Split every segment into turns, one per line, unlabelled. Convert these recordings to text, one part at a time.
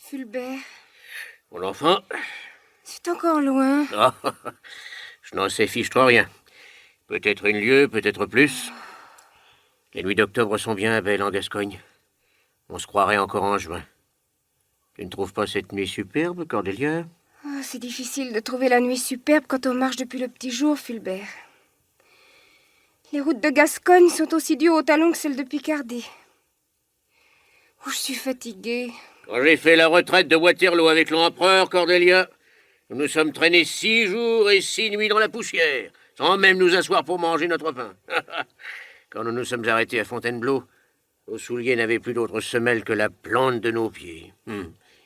Fulbert.
Mon enfant.
C'est encore loin.
Oh, je n'en sais fiche trop rien. Peut-être une lieue, peut-être plus. Les nuits d'octobre sont bien belles en Gascogne. On se croirait encore en juin. Tu ne trouves pas cette nuit superbe, Cordelia?
Oh, c'est difficile de trouver la nuit superbe quand on marche depuis le petit jour, Fulbert. Les routes de Gascogne sont aussi dures au talon que celles de Picardie. Oh, je suis fatiguée.
Quand j'ai fait la retraite de Waterloo avec l'empereur, Cordelia, nous nous sommes traînés 6 jours et 6 nuits dans la poussière, sans même nous asseoir pour manger notre pain. Quand nous nous sommes arrêtés à Fontainebleau, nos souliers n'avaient plus d'autre semelle que la plante de nos pieds.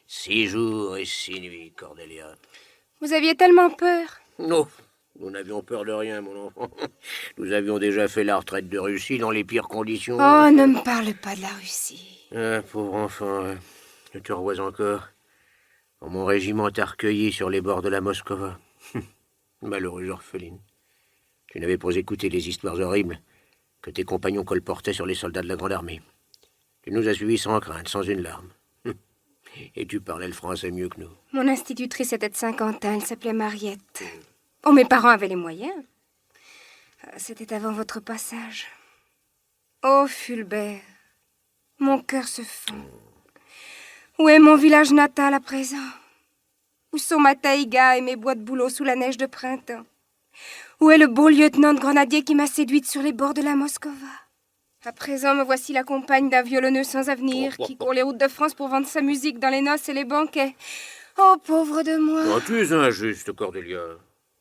6 jours et 6 nuits, Cordelia.
Vous aviez tellement peur.
Non, nous n'avions peur de rien, mon enfant. Nous avions déjà fait la retraite de Russie dans les pires conditions.
Oh, ne me parle pas de la Russie.
Ah, pauvre enfant, je te revois encore. Quand mon régiment t'a recueilli sur les bords de la Moskova. Malheureuse orpheline. Tu n'avais pas écouté les histoires horribles que tes compagnons colportaient sur les soldats de la Grande Armée. Tu nous as suivis sans crainte, sans une larme. Et tu parlais le français mieux que nous.
Mon institutrice était de Saint-Quentin, elle s'appelait Mariette. Oh, mes parents avaient les moyens. C'était avant votre passage. Oh, Fulbert, mon cœur se fond. Où est mon village natal à présent? Où sont ma taïga et mes bois de bouleau sous la neige de printemps? Où est le beau lieutenant de grenadier qui m'a séduite sur les bords de la Moskova? À présent, me voici la compagne d'un violonneux sans avenir qui court les routes de France pour vendre sa musique dans les noces et les banquets. Oh, pauvre de moi!
Oh, tu es injuste, Cordelia.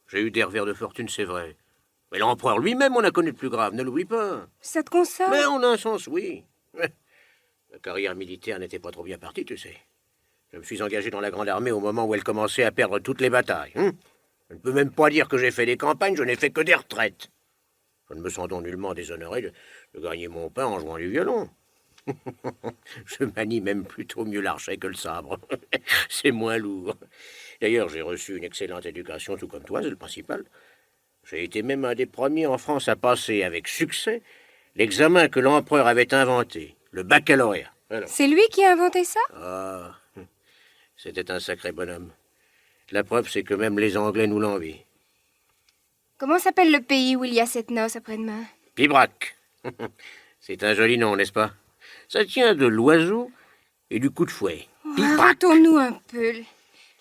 J'ai eu des revers de fortune, c'est vrai. Mais l'empereur lui-même en a connu de plus grave, ne l'oublie pas.
Ça te console?
Mais en un sens, oui. La carrière militaire n'était pas trop bien partie, tu sais. Je me suis engagé dans la Grande Armée au moment où elle commençait à perdre toutes les batailles. Je ne peux même pas dire que j'ai fait des campagnes, je n'ai fait que des retraites. Je ne me sens donc nullement déshonoré de gagner mon pain en jouant du violon. Je manie même plutôt mieux l'archet que le sabre. C'est moins lourd. D'ailleurs, j'ai reçu une excellente éducation, tout comme toi, c'est le principal. J'ai été même un des premiers en France à passer avec succès l'examen que l'empereur avait inventé, le baccalauréat. Alors.
C'est lui qui a inventé ça?
Ah, c'était un sacré bonhomme. La preuve, c'est que même les Anglais nous l'envient.
Comment s'appelle le pays où il y a cette noce après-demain?
Pibrac. C'est un joli nom, n'est-ce pas? Ça tient de l'oiseau et du coup de fouet.
Arrêtons-nous un peu.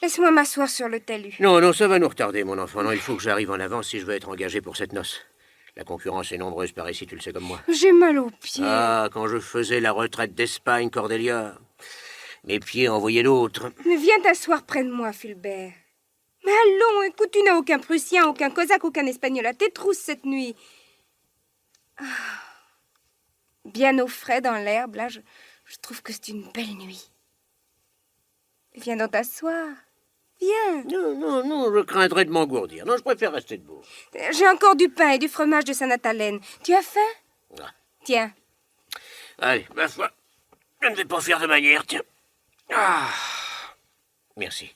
Laisse-moi m'asseoir sur le talus.
Non, ça va nous retarder, mon enfant. Non, il faut que j'arrive en avance si je veux être engagé pour cette noce. La concurrence est nombreuse par ici, tu le sais comme moi.
J'ai mal aux pieds.
Ah, quand je faisais la retraite d'Espagne, Cordelia, mes pieds envoyaient d'autres.
Mais viens t'asseoir près de moi, Fulbert. Mais allons, écoute, tu n'as aucun Prussien, aucun Cosaque, aucun Espagnol à tes trousses cette nuit. Ah. Bien au frais dans l'herbe, là, je trouve que c'est une belle nuit. Viens donc t'asseoir. Viens.
Non, je craindrais de m'engourdir. Non, je préfère rester debout.
J'ai encore du pain et du fromage de Sainte-Nathalène. Tu as faim?
Ah.
Tiens.
Allez, ma foi, je ne vais pas faire de manière, tiens. Ah. Merci.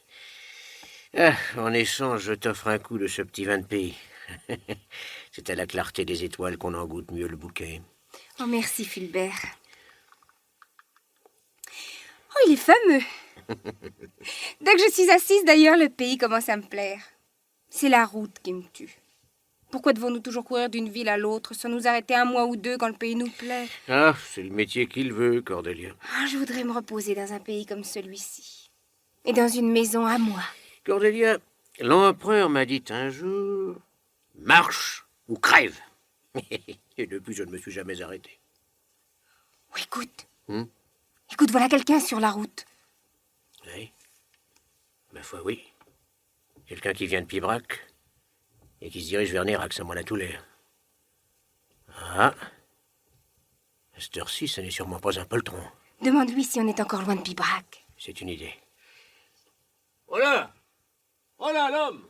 Ah, en échange, je t'offre un coup de ce petit vin de pays. C'est à la clarté des étoiles qu'on en goûte mieux le bouquet.
Oh, merci, Fulbert. Oh, il est fameux. Dès que je suis assise, d'ailleurs, le pays commence à me plaire. C'est la route qui me tue. Pourquoi devons-nous toujours courir d'une ville à l'autre sans nous arrêter un mois ou deux quand le pays nous plaît?
Ah, c'est le métier qu'il veut, Cordelia.
Ah, je voudrais me reposer dans un pays comme celui-ci. Et dans une maison à moi.
Cordelia, l'empereur m'a dit un jour, marche ou crève. Et depuis, je ne me suis jamais arrêté.
Oh, écoute. Écoute, voilà quelqu'un sur la route.
Oui. Ma foi, oui. Quelqu'un qui vient de Pibrac et qui se dirige vers Nérac, ça m'en a tout l'air. Ah. À cette heure-ci, ce n'est sûrement pas un poltron.
Demande-lui si on est encore loin de Pibrac.
C'est une idée. Voilà! Voilà l'homme!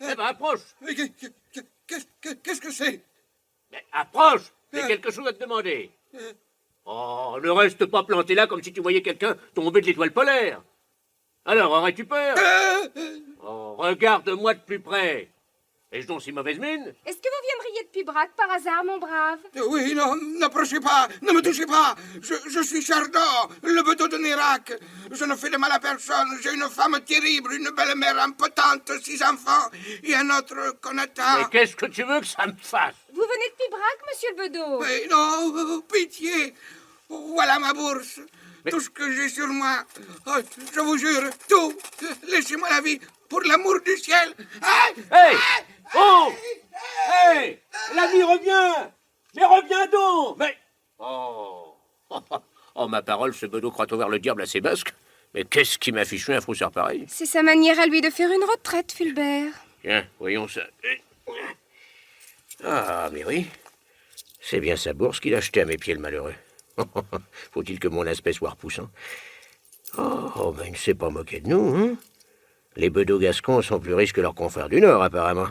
Eh ben, approche!
Qu'est-ce que c'est?
Mais approche! J'ai quelque chose à te demander. Oh, ne reste pas planté là comme si tu voyais quelqu'un tomber de l'étoile polaire. Alors, aurais-tu peur? Oh, regarde-moi de plus près. Ai-je donc si mauvaise mine?
Est-ce que vous viendriez Mariette Pibrac, par hasard, mon brave?
Oui, non, n'approchez pas, ne me touchez pas. Je suis Chardon, le bedeau de Nérac. Je ne fais de mal à personne. J'ai une femme terrible, une belle-mère impotente, 6 enfants et un autre qu'on attend.
Mais qu'est-ce que tu veux que ça me fasse?
Vous venez de Pibrac, monsieur le bedeau?
Mais non, pitié. Voilà ma bourse. Tout ce que j'ai sur moi. Oh, je vous jure, tout. Laissez-moi la vie, pour l'amour du ciel.
Hey! Oh! Hey! La vie revient! Mais reviens donc! Mais... Oh! Oh, ma parole, ce bedeau croit ouvert le diable à ses basques. Mais qu'est-ce qui m'a fichu un froussard pareil?
C'est sa manière à lui de faire une retraite, Fulbert.
Tiens, voyons ça. Ah, mais oui. C'est bien sa bourse qu'il a jetée à mes pieds, le malheureux. Faut-il que mon aspect soit repoussant? Oh, ben il ne s'est pas moqué de nous, hein? Les bedeaux gascons sont plus riches que leurs confrères du Nord, apparemment.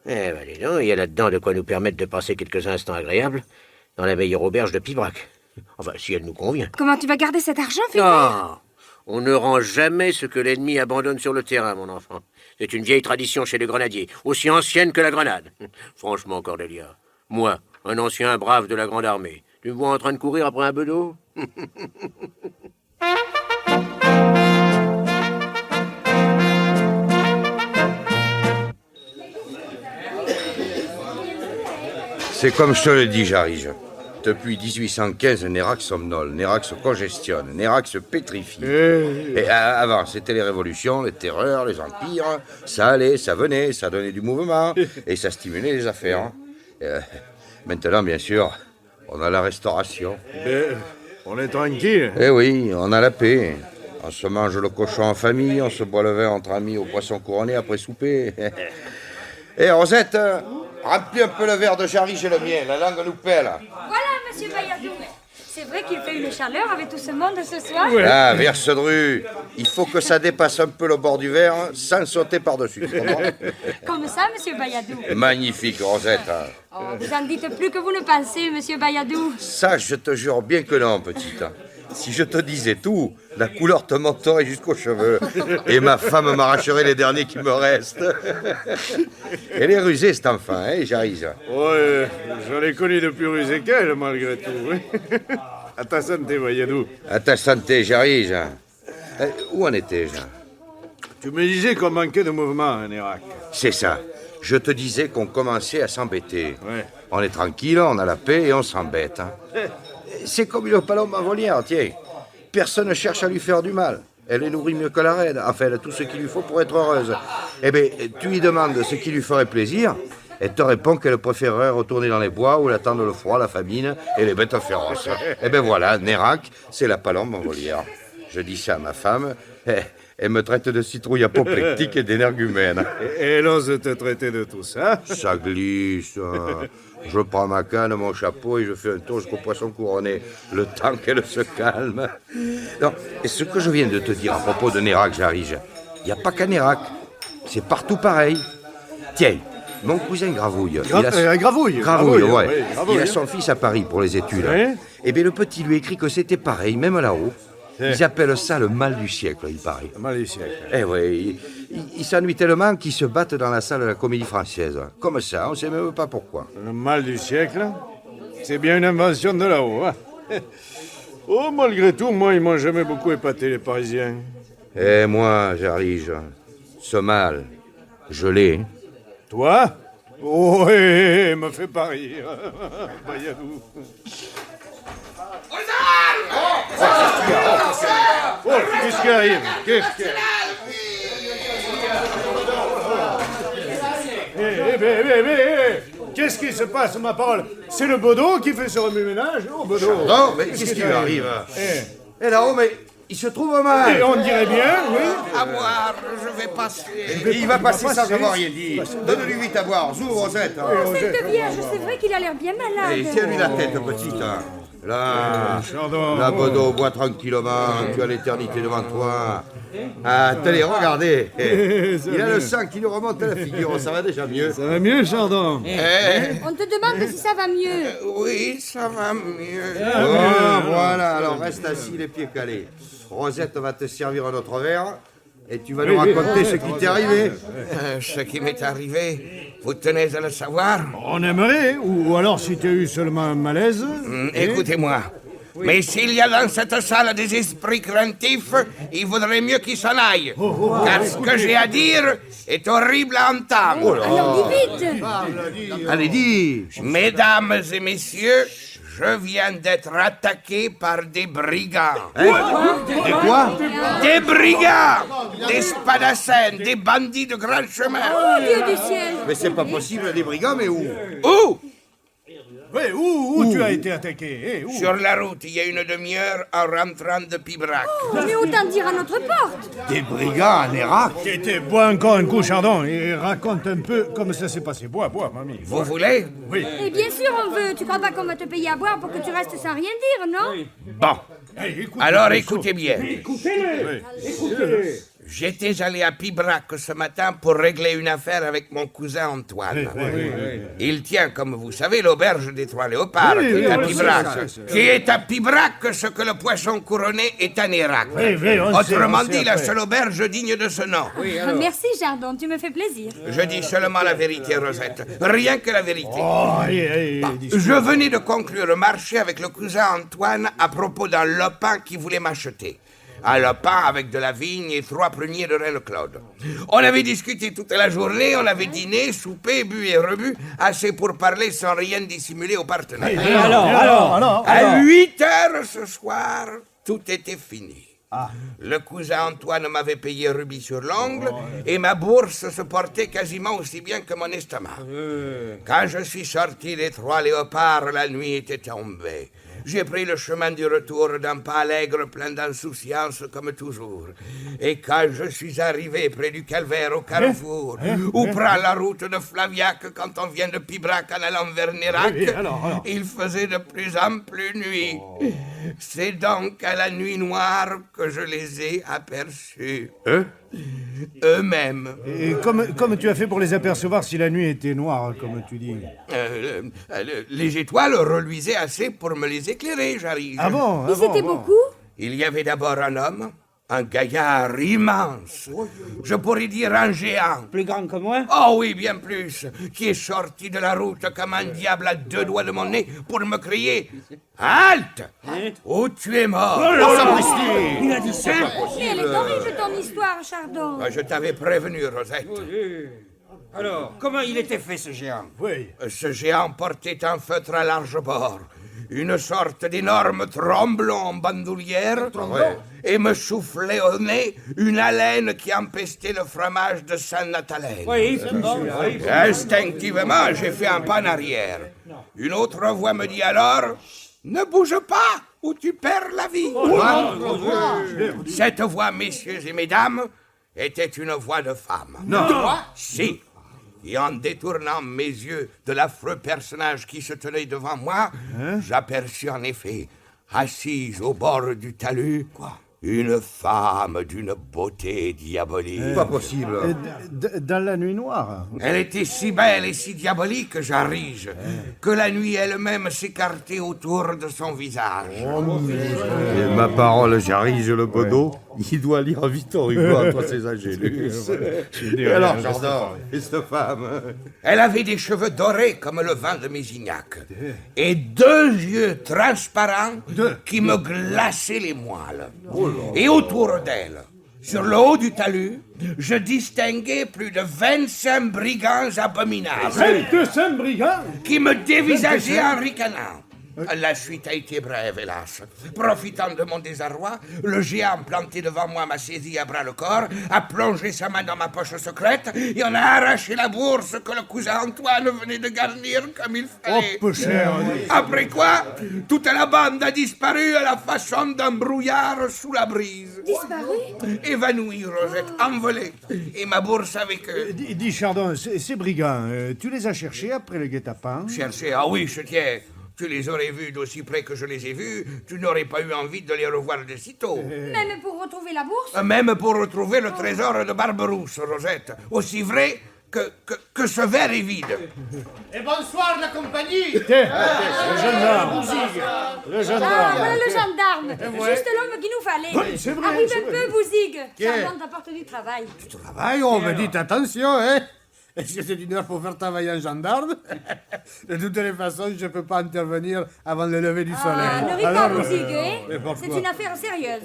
Eh ben, dis donc, il y a là-dedans de quoi nous permettre de passer quelques instants agréables dans la meilleure auberge de Pibrac. Enfin, si elle nous convient.
Comment tu vas garder cet argent, Fulbert?
Non, on ne rend jamais ce que l'ennemi abandonne sur le terrain, mon enfant. C'est une vieille tradition chez les grenadiers, aussi ancienne que la grenade. Franchement, Cordelia, moi, un ancien brave de la Grande Armée, tu me vois en train de courir après un bedeau?
C'est comme je te le dis, Jarige. Depuis 1815, Nérac somnole, Nérac se congestionne, Nérac se pétrifie. Et avant, c'était les révolutions, les terreurs, les empires. Ça allait, ça venait, ça donnait du mouvement et ça stimulait les affaires. Maintenant, bien sûr, on a la restauration.
On est tranquille.
Eh oui, on a la paix. On se mange le cochon en famille, on se boit le vin entre amis au poisson couronné après souper. Eh, Rosette, remplis un peu le verre de Jarige et le mien, la langue nous pèle.
Voilà, monsieur Bayardou. C'est vrai qu'il fait une chaleur avec tout ce monde ce soir.
Ah, Versedru, il faut que ça dépasse un peu le bord du verre sans sauter par-dessus. Tu comprends?
Comme ça, monsieur Bayardou.
Magnifique, Rosette.
Oh, vous en dites plus que vous ne pensez, monsieur Bayardou.
Ça, je te jure bien que non, petite. Si je te disais tout, la couleur te monterait jusqu'aux cheveux. Et ma femme m'arracherait les derniers qui me restent. Elle est rusée, cet enfant, hein, Jarige?
Ouais, je l'ai connu depuis rusé qu'elle, malgré tout. Oui. À ta santé, Bayadou.
À ta santé, Jarige. Où en étais-je?
Tu me disais qu'on manquait de mouvement, hein, Nérac.
C'est ça. Je te disais qu'on commençait à s'embêter.
Ouais.
On est tranquille, on a la paix et on s'embête. Hein. C'est comme une palombe en volière, tiens. Personne ne cherche à lui faire du mal. Elle est nourrie mieux que la reine. Enfin, elle a tout ce qu'il lui faut pour être heureuse. Eh bien, tu lui demandes ce qui lui ferait plaisir. Elle te répond qu'elle préférerait retourner dans les bois où l'attendent le froid, la famine et les bêtes féroces. Eh bien voilà, Nérac, c'est la palombe en volière. Je dis ça à ma femme. Elle me traite de citrouille apoplectique et d'énergumène.
Et elle ose te traiter de tout ça.
Ça glisse. Je prends ma canne, mon chapeau et je fais un tour jusqu'au poisson couronné, le temps qu'elle se calme. Non, et ce que je viens de te dire à propos de Nérac, Jarige, il n'y a pas qu'à Nérac. C'est partout pareil. Tiens, mon cousin Gravouille.
Gravouille.
Gravouille, ouais.
Oui, Gravouille.
Il a son fils à Paris pour les études.
Ouais.
Eh bien, le petit lui écrit que c'était pareil, même là-haut. Ils appellent ça le mal du siècle, il paraît.
Mal du siècle.
Eh oui, il s'ennuie tellement qu'ils se battent dans la salle de la Comédie Française. Comme ça, on ne sait même pas pourquoi.
Le mal du siècle, c'est bien une invention de là-haut. Hein. Oh, malgré tout, moi, ils m'ont jamais beaucoup épaté, les Parisiens.
Et moi, Jarige, ce mal, je l'ai.
Toi? Oh, me fais pas rire. Bayadou. Oh, qu'est-ce qui arrive? Qu'est-ce qui arrive? Qu'est-ce qui se passe, ma parole? C'est le bedeau qui fait ce remue-ménage? Oh, bedeau!
Non, mais qu'est-ce qui lui arrive? Eh là-haut, mais il se trouve mal.
Et on dirait bien, oui.
À boire, je vais passer.
Et il va passer sans avoir rien dit. Donne-lui vite à boire. Zou, Rosette.
Cette vierge, c'est vrai qu'il a l'air bien malade.
Et tiens-lui la tête, petite. Là,
Chardon.
la Bedeau, bois tranquillement. Tu as l'éternité devant toi. Ah, tenez, regardez. Il a le sang qui lui remonte à la figure. Ça va déjà mieux.
Ça va mieux, Chardon?
On te demande si ça va mieux.
Oui, ça va mieux.
Oh, voilà, alors reste assis, les pieds calés. Rosette va te servir un autre verre. Et tu vas nous raconter ce qui t'est arrivé.
Ce qui m'est arrivé, vous tenez à le savoir?
On aimerait, ou alors si tu as eu seulement un malaise...
Écoutez-moi. Mais s'il y a dans cette salle des esprits craintifs, il vaudrait mieux qu'ils s'en aillent. Car ce que j'ai à dire est horrible à entendre.
Alors dis vite.
Allez, dis.
Mesdames et messieurs, je viens d'être attaqué par des brigands.
Des quoi?
Des brigands! Des spadassins, des bandits de grand chemin.
Oh Dieu du ciel.
Mais c'est pas possible, des brigands, mais où?
Où?
Oui, où tu as été attaqué? Où?
Sur la route, il y a une demi-heure en rentrant de Pibrac.
Mais autant dire à notre porte.
Des brigands en Irak?
Bois encore un coup, Chardon, et raconte un peu comment ça s'est passé. Bois, mamie.
Vous voulez?
Oui.
Et bien sûr on veut. Tu crois pas qu'on va te payer à boire pour que tu restes sans rien dire, non?
Bon.
Hey, écoute,
Alors écoutez bien.
Écoutez-le.
J'étais allé à Pibrac ce matin pour régler une affaire avec mon cousin Antoine. Il tient, comme vous savez, l'auberge des Trois Léopards, qui est à Pibrac. Qui est à Pibrac ce que le poisson couronné est en Irak. Autrement dit, la seule auberge digne de ce nom.
Merci, Chardon, tu me fais plaisir.
Je dis seulement la vérité, Rosette. Rien que la vérité. Je venais de conclure le marché avec le cousin Antoine à propos d'un lopin qui voulait m'acheter. Un lopin avec de la vigne et 3 pruniers de Reine-Claude. On avait discuté toute la journée, on avait dîné, soupé, bu et rebu, assez pour parler sans rien dissimuler aux partenaires.
Alors
À 8 heures ce soir, tout était fini. Le cousin Antoine m'avait payé rubis sur l'ongle et ma bourse se portait quasiment aussi bien que mon estomac. Quand je suis sorti des Trois Léopards, la nuit était tombée. J'ai pris le chemin du retour d'un pas allègre plein d'insouciance comme toujours. Et quand je suis arrivé près du calvaire au carrefour, où prend la route de Flaviac quand on vient de Pibrac en allant vers Nérac, il faisait de plus en plus nuit. C'est donc à la nuit noire que je les ai aperçus. Eux-mêmes.
Et comme tu as fait pour les apercevoir si la nuit était noire, comme tu dis?
Les étoiles reluisaient assez pour me les éclairer, j'arrive.
Ah bon?
Ils étaient beaucoup?
Il y avait d'abord un homme, un gaillard immense, je pourrais dire un géant.
Plus grand que moi?
Oh oui, bien plus, qui est sorti de la route comme un diable à 2 doigts de mon nez pour me crier « Halte! Ou tu es mort!
Il a dit ça?
Mais elle est horrible ton histoire, Chardon.
Je t'avais prévenu, Rosette.
Alors, comment il était fait, ce géant?
Oui.
Ce géant portait un feutre à large bord, une sorte d'énorme tromblon en bandoulière, et me soufflait au nez une haleine qui empestait le fromage de Saint-Nathalie.
Oui, bon.
Instinctivement, j'ai fait un pas en arrière. Une autre voix me dit alors « Ne bouge pas ou tu perds la vie !» Cette voix, messieurs et mesdames, était une voix de femme.
Non.
Si. Et en détournant mes yeux de l'affreux personnage qui se tenait devant moi, j'aperçus en effet, assise au bord du talus, une femme d'une beauté diabolique.
Pas possible.
Dans la nuit noire?
Elle était si belle et si diabolique, Jarige, que la nuit elle-même s'écartait autour de son visage.
Et ma parole, Jarige le Bedeau, il doit lire Victor Hugo entre ses Angélus. Alors, Chardon, et cette femme?
Elle avait des cheveux dorés comme le vin de Mésignac et 2 yeux transparents qui me glaçaient les moelles. Et autour d'elle, sur le haut du talus, je distinguais plus de 25 brigands abominables
25 brigands?
qui me dévisageaient en ricanant. La suite a été brève, hélas. Profitant de mon désarroi, le géant planté devant moi m'a saisi à bras le corps, a plongé sa main dans ma poche secrète et en a arraché la bourse que le cousin Antoine venait de garnir comme il fallait.
Peu cher.
Après quoi, toute la bande a disparu à la façon d'un brouillard sous la brise.
Disparu?
Évanoui, Rosette, envolée, et ma bourse avec eux.
Dis, Chardon, ces brigands, tu les as cherchés après le guet-apens?
Chercher, ah oui, je tiens. Tu les aurais vus d'aussi près que je les ai vus, tu n'aurais pas eu envie de les revoir de sitôt.
Même pour retrouver la bourse?
Même pour retrouver le trésor de Barberousse, Rosette. Aussi vrai que ce verre est vide.
Et bonsoir la compagnie.
Le gendarme. Le
Ah,
gendarme.
voilà le gendarme. Juste l'homme qu'il nous fallait.
Oui, c'est vrai,
Arrive
c'est
un
vrai.
peu, Bouzig.
Qu'est-ce
Chardon t'apporte du travail.
Travail, on me dit attention, hein. Est-ce que c'est une heure pour faire travailler un gendarme? De toutes les façons, je ne peux pas intervenir avant le lever du soleil.
Ah, ne ris pas,
Alors,
Bouzig, hein.
mais pourquoi?
C'est une affaire sérieuse.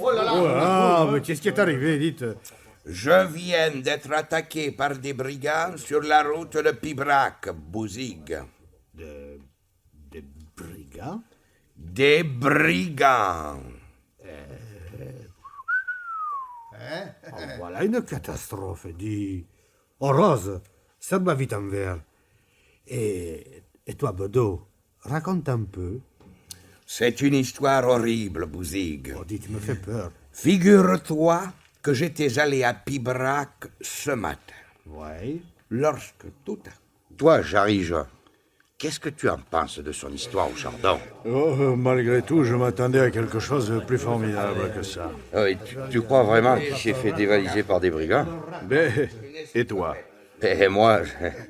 Ah, mais qu'est-ce qui est arrivé, dites?
Je viens d'être attaqué par des brigands sur la route de Pibrac, Bouzig.
Des brigands?
Des brigands.
Oh, voilà une catastrophe, dit. Oh, Rose, serre-moi vite un verre. Et toi, Bedeau, raconte un peu.
C'est une histoire horrible, Bouzig.
Oh, dites, tu me fais peur.
Figure-toi que j'étais allé à Pibrac ce matin,
Ouais.
lorsque tout à coup...
Toi, Jarige, qu'est-ce que tu en penses de son histoire au Chardon?
Oh, malgré tout, je m'attendais à quelque chose de plus formidable que ça.
Oui, tu crois vraiment qu'il s'est fait dévaliser par des brigands?
Mais, et toi?
Et moi,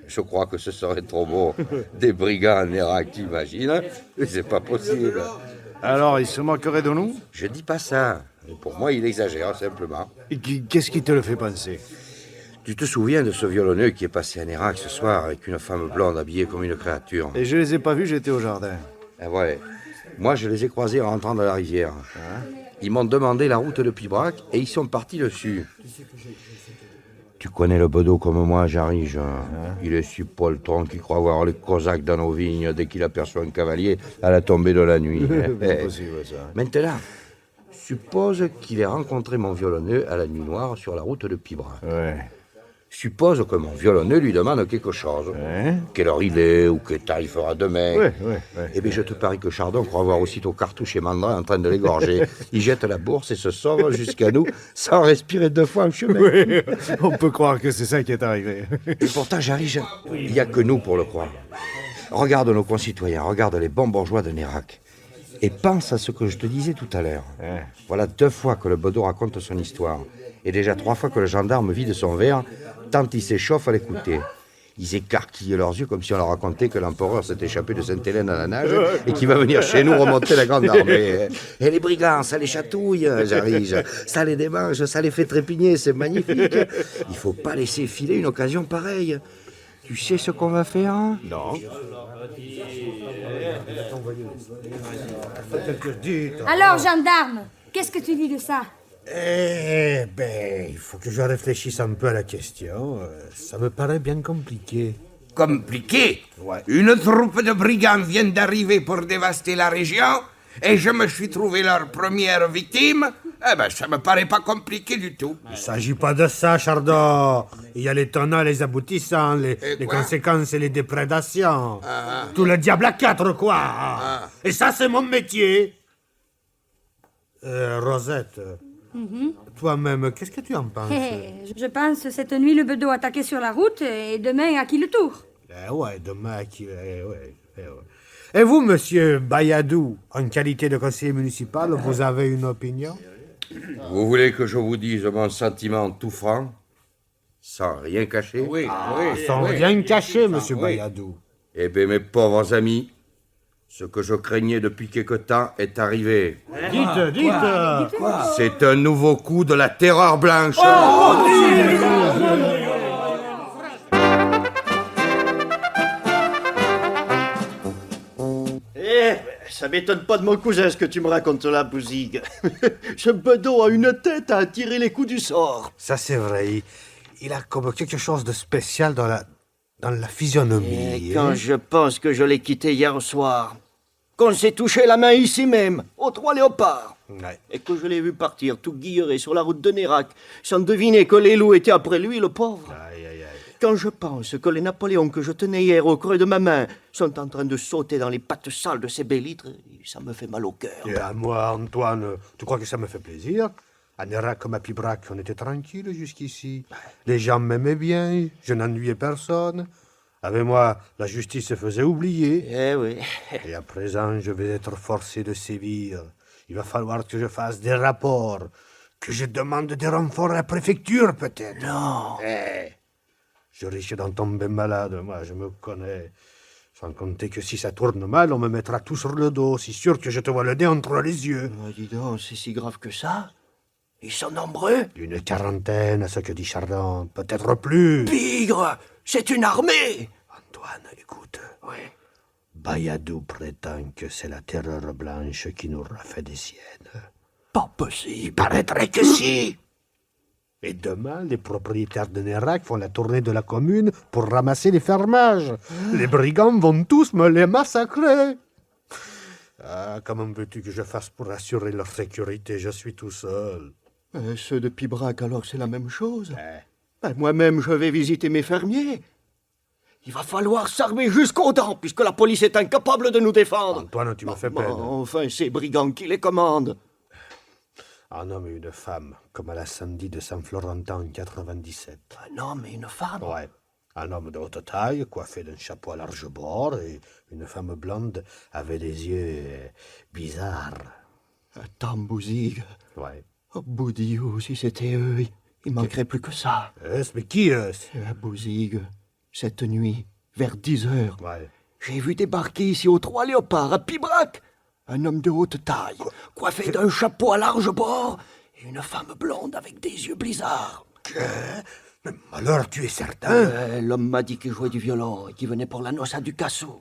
je crois que ce serait trop beau. Des brigands en Irak, t'imagines? Mais c'est pas possible.
Alors, il se moquerait de nous?
Je dis pas ça. Pour moi, il exagère, simplement.
Et qu'est-ce qui te le fait penser?
Tu te souviens de ce violonneux qui est passé en Irak ce soir avec une femme blonde habillée comme une créature?
Et je les ai pas vus, j'étais au jardin.
Eh ouais. Moi, je les ai croisés en rentrant dans la rivière. Ils m'ont demandé la route de Pibrac et ils sont partis dessus. Tu connais le Bedeau comme moi, Jarige. Il est si poltron qu'il croit voir les Cosaques dans nos vignes dès qu'il aperçoit un cavalier à la tombée de la nuit.
C'est possible, ça.
Maintenant, suppose qu'il ait rencontré mon violonneux à la nuit noire sur la route de Pibrac.
Ouais.
Suppose que mon violonneux lui demande quelque chose.
Hein?
Quelle heure il est ou quelle taille il fera demain.
Ouais.
Eh bien, je te parie que Chardon croit voir aussitôt Cartouche et Mandrin en train de l'égorger. Il jette la bourse et se sauve jusqu'à nous sans respirer 2 fois en chemin.
Oui, on peut croire que c'est ça qui est arrivé.
Et pourtant, Jarige, il n'y a que nous pour le croire. Regarde nos concitoyens, regarde les bons bourgeois de Nérac. Et pense à ce que je te disais tout à l'heure. Voilà 2 fois que le Bedeau raconte son histoire. Et déjà 3 fois que le gendarme vide son verre, tant il s'échauffe à l'écouter. Ils écarquillent leurs yeux comme si on leur racontait que l'empereur s'est échappé de Sainte-Hélène à la nage et qu'il va venir chez nous remonter la grande armée. Et les brigands, ça les chatouille, Jarige. Ça les démange, ça les fait trépigner, c'est magnifique. Il faut pas laisser filer une occasion pareille. Tu sais ce qu'on va faire?
Non.
Alors, gendarme, qu'est-ce que tu dis de ça?
Eh ben, il faut que je réfléchisse un peu à la question. Ça me paraît bien compliqué.
Compliqué.
Ouais.
Une troupe de brigands vient d'arriver pour dévaster la région et je me suis trouvé leur première victime. Eh ben, ça me paraît pas compliqué du tout.
Il ne s'agit pas de ça, Chardon. Il y a les tenants, les aboutissants, les
quoi?
conséquences et les déprédations. Tout le diable à 4, quoi. Et ça, c'est mon métier. Rosette, toi-même, qu'est-ce que tu en penses?
Je pense cette nuit le Bedeau attaqué sur la route et demain à qui le tour?
Ouais, demain, Et vous, monsieur Bayadou, en qualité de conseiller municipal, vous avez une opinion?
Vous voulez que je vous dise mon sentiment tout franc, sans rien cacher?
Oui,
Sans rien cacher, monsieur Bayadou.
Eh bien, mes pauvres amis, ce que je craignais depuis quelque temps est arrivé.
Dites.
C'est un nouveau coup de la terreur blanche.
Ça m'étonne pas de mon cousin ce que tu me racontes là, Bouzig. Ce Bedeau a une tête à attirer les coups du sort.
Ça, c'est vrai. Il a comme quelque chose de spécial dans la physionomie.
Et quand je pense que je l'ai quitté hier soir, qu'on s'est touché la main ici même, aux 3 léopards,
Ouais.
et que je l'ai vu partir tout guilleré sur la route de Nérac, sans deviner que les loups étaient après lui, le pauvre. Quand je pense que les Napoléons que je tenais hier au creux de ma main sont en train de sauter dans les pattes sales de ces bélitres, ça me fait mal au cœur.
Et à moi, Antoine, tu crois que ça me fait plaisir? À Nérac comme à Pibrac, on était tranquille jusqu'ici. Les gens m'aimaient bien, je n'ennuyais personne. Avec moi, la justice se faisait oublier.
Eh oui.
Et à présent, je vais être forcé de sévir. Il va falloir que je fasse des rapports, que je demande des renforts à la préfecture, peut-être.
Non.
Je risque d'en tomber malade, moi, je me connais. Sans compter que si ça tourne mal, on me mettra tout sur le dos. Si sûr que je te vois le nez entre les yeux.
Dis donc, c'est si grave que ça? Ils sont nombreux?
Une quarantaine, à ce que dit Chardon. Peut-être plus.
Bigre! C'est une armée!
Antoine, écoute.
Oui.
Bayadou prétend que c'est la terreur blanche qui nous refait des siennes.
Pas
Il
possible.
paraîtrait que si. Et demain, les propriétaires de Nérac font la tournée de la commune pour ramasser les fermages. Les brigands vont tous me les massacrer. Ah, comment veux-tu que je fasse pour assurer leur sécurité? Je suis tout seul.
Ceux de Pibrac, alors c'est la même chose. Moi-même, je vais visiter mes fermiers. Il va falloir s'armer jusqu'aux dents, puisque la police est incapable de nous défendre.
Antoine, tu me fais peine.
Enfin, ces brigands qui les commandent.
Un homme et une femme, comme à la samedi de Saint-Florentin en 97.
Un homme et une femme.
Ouais. Un homme de haute taille, coiffé d'un chapeau à large bord, et une femme blonde avec des yeux bizarres.
Attends, Bouzig.
Ouais.
Oh, Boudiou, si c'était eux, il manquerait plus que ça.
Mais qui est-ce?
Bouzig, cette nuit, vers 10 heures,
Ouais.
j'ai vu débarquer ici aux Trois Léopards, à Pibrac, un homme de haute taille, coiffé d'un chapeau à large bord, et une femme blonde avec des yeux blizzards.
Alors tu es certain?
L'homme m'a dit qu'il jouait du violon et qu'il venait pour la noce à Ducassou.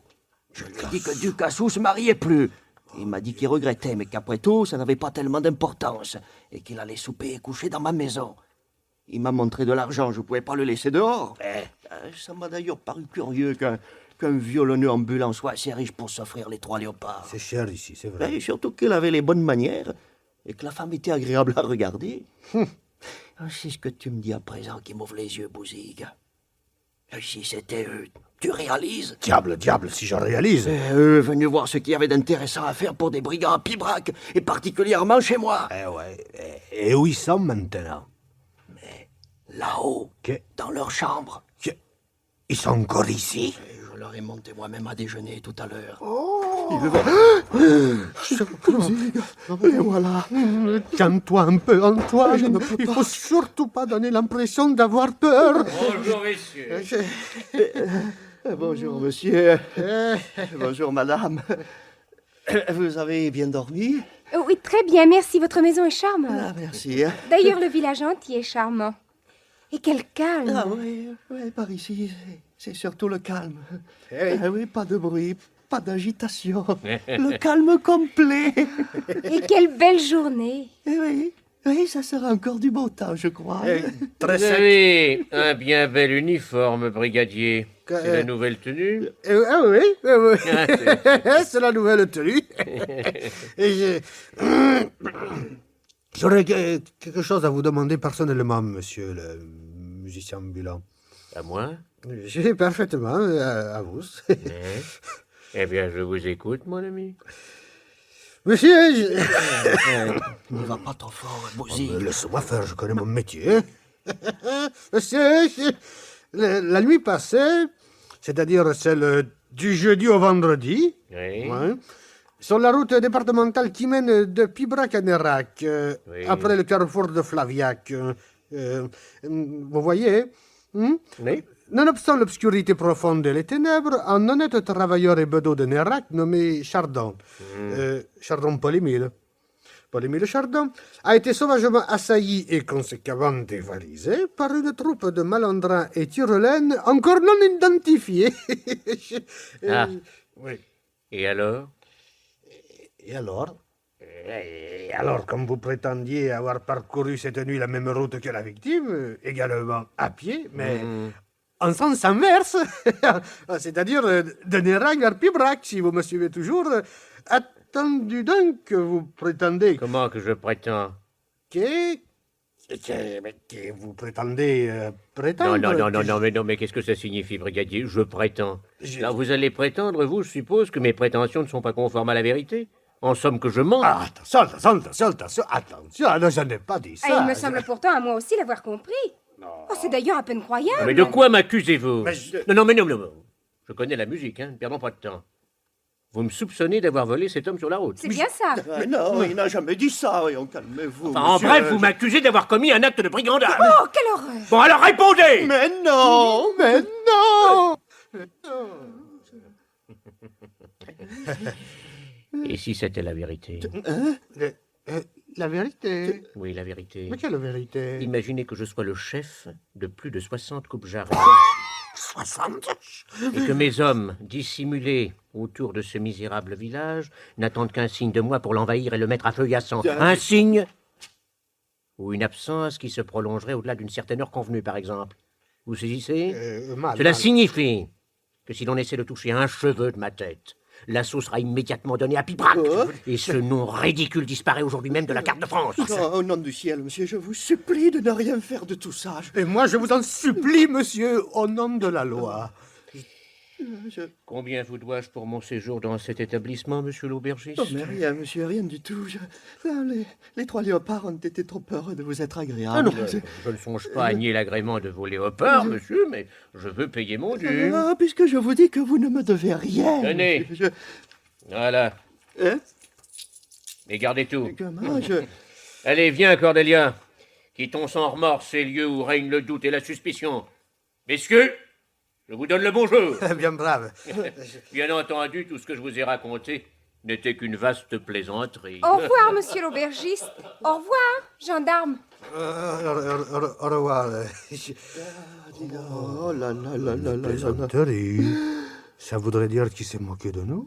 Je lui ai dit que Ducassou se mariait plus. Il m'a dit qu'il regrettait, mais qu'après tout, ça n'avait pas tellement d'importance, et qu'il allait souper et coucher dans ma maison. Il m'a montré de l'argent, je ne pouvais pas le laisser dehors. Ça m'a d'ailleurs paru curieux qu'un violonneux ambulant soit assez riche pour s'offrir les Trois Léopards.
C'est cher ici, c'est vrai.
Et surtout qu'il avait les bonnes manières, et que la femme était agréable à regarder. C'est ce que tu me dis à présent qui m'ouvre les yeux, Bouzig. Si c'était eux, tu réalises?
Diable, si je réalise.
Eux venus voir ce qu'il y avait d'intéressant à faire pour des brigands à Pibrac, et particulièrement chez moi.
Ouais. Et où ils sont maintenant?
Là-haut,
Que-
dans leur chambre.
Ils sont encore ici?
Et je leur ai monté moi-même à déjeuner tout à l'heure. Et voilà.
Calme-toi un peu, Antoine. Il faut surtout pas donner l'impression d'avoir peur.
Bonjour, messieurs.
Bonjour, monsieur. Bonjour, madame. Vous avez bien dormi?
Oui, très bien, merci. Votre maison est charmante.
Ah, merci.
D'ailleurs, le village entier est charmant. Et quel calme.
Ah oui, par ici, c'est surtout le calme. Oui, pas de bruit, pas d'agitation. Le calme complet.
Et quelle belle journée.
Oui, ça sera encore du beau temps, je crois.
Très
Vous
sec.
avez un bien bel uniforme, brigadier. C'est la nouvelle tenue?
Ah oui. C'est la nouvelle tenue. Et j'aurais quelque chose à vous demander personnellement, monsieur le musicien ambulant.
À moi?
J'ai parfaitement, à vous.
Eh bien, je vous écoute, mon ami.
Monsieur,
Ne va pas trop fort, Bouzig.
laisse-moi faire, je connais mon métier. Monsieur, la nuit passée, c'est-à-dire celle du jeudi au vendredi,
Oui.
ouais, sur la route départementale qui mène de Pibrac à Nérac,
Oui.
après le carrefour de Flaviac, vous voyez,
Oui.
nonobstant l'obscurité profonde et les ténèbres, un honnête travailleur et bedeau de Nérac nommé Chardon, Chardon Paul-Émile Chardon, a été sauvagement assailli et conséquemment dévalisé par une troupe de malandrins et tyrolènes encore non identifiés.
Ah.
Oui.
Et alors?
Et alors, comme vous prétendiez avoir parcouru cette nuit la même route que la victime, également à pied, mais en sens inverse, c'est-à-dire de Nérac vers Pibrac, si vous me suivez toujours, attendu donc que vous prétendez
Comment que je prétends?
que vous prétendez prétendre.
Non, mais qu'est-ce que ça signifie, brigadier? Je prétends.
Je-
Là, vous allez prétendre, vous, je suppose, que mes prétentions ne sont pas conformes à la vérité? En somme, que je mens?
Ah, attention, ah, non, je n'ai pas dit ça.
Ah, il me semble pourtant à moi aussi l'avoir compris. Oh, c'est d'ailleurs à peine croyable.
Mais de quoi m'accusez-vous?
Mais je-
Non. Je connais la musique, hein, ne perdons pas de temps. Vous me soupçonnez d'avoir volé cet homme sur la route.
C'est bien ça.
Ah, non, il n'a jamais dit ça. Voyons, calmez-vous.
Enfin, en
monsieur.
bref, vous m'accusez d'avoir commis un acte de brigandage.
Oh, quelle horreur!
Bon, alors répondez!
Mais non, mais non.
Et si c'était la vérité?
La vérité.
Oui, la vérité.
Mais quelle vérité?
Imaginez que je sois le chef de plus de 60 coupes jarres.
60.
Et que mes hommes, dissimulés autour de ce misérable village, n'attendent qu'un signe de moi pour l'envahir et le mettre à feu et à sang. Un signe ou une absence qui se prolongerait au-delà d'une certaine heure convenue, par exemple. Vous saisissez? Cela signifie que si l'on essaie de toucher un cheveu de ma tête, l'assaut sera immédiatement donné à Pibrac. Et ce nom ridicule disparaît aujourd'hui même de la carte de France.
Oh, au nom du ciel, monsieur, je vous supplie de ne rien faire de tout ça.
Et moi, je vous en supplie, monsieur, au nom de la loi.
Combien vous dois-je pour mon séjour dans cet établissement, monsieur l'aubergiste?
Oh, mais rien, monsieur, rien du tout. Là, les 3 léopards ont été trop heureux de vous être agréables.
Ah non, je ne songe pas à nier l'agrément de vos léopards, monsieur, mais je veux payer mon dû.
Ah, puisque je vous dis que vous ne me devez rien.
Tenez.
monsieur,
Voilà.
Hein?
Et gardez tout.
Comment
Allez, viens, Cordelia. Quittons sans remords ces lieux où règne le doute et la suspicion. Messieurs, je vous donne le bonjour.
Bien brave.
Bien entendu, tout ce que je vous ai raconté n'était qu'une vaste plaisanterie.
Au revoir, monsieur l'aubergiste. Au revoir, gendarme.
Au revoir.
Oh là là là là là.
Plaisanterie. Ça voudrait dire qu'il s'est moqué de nous?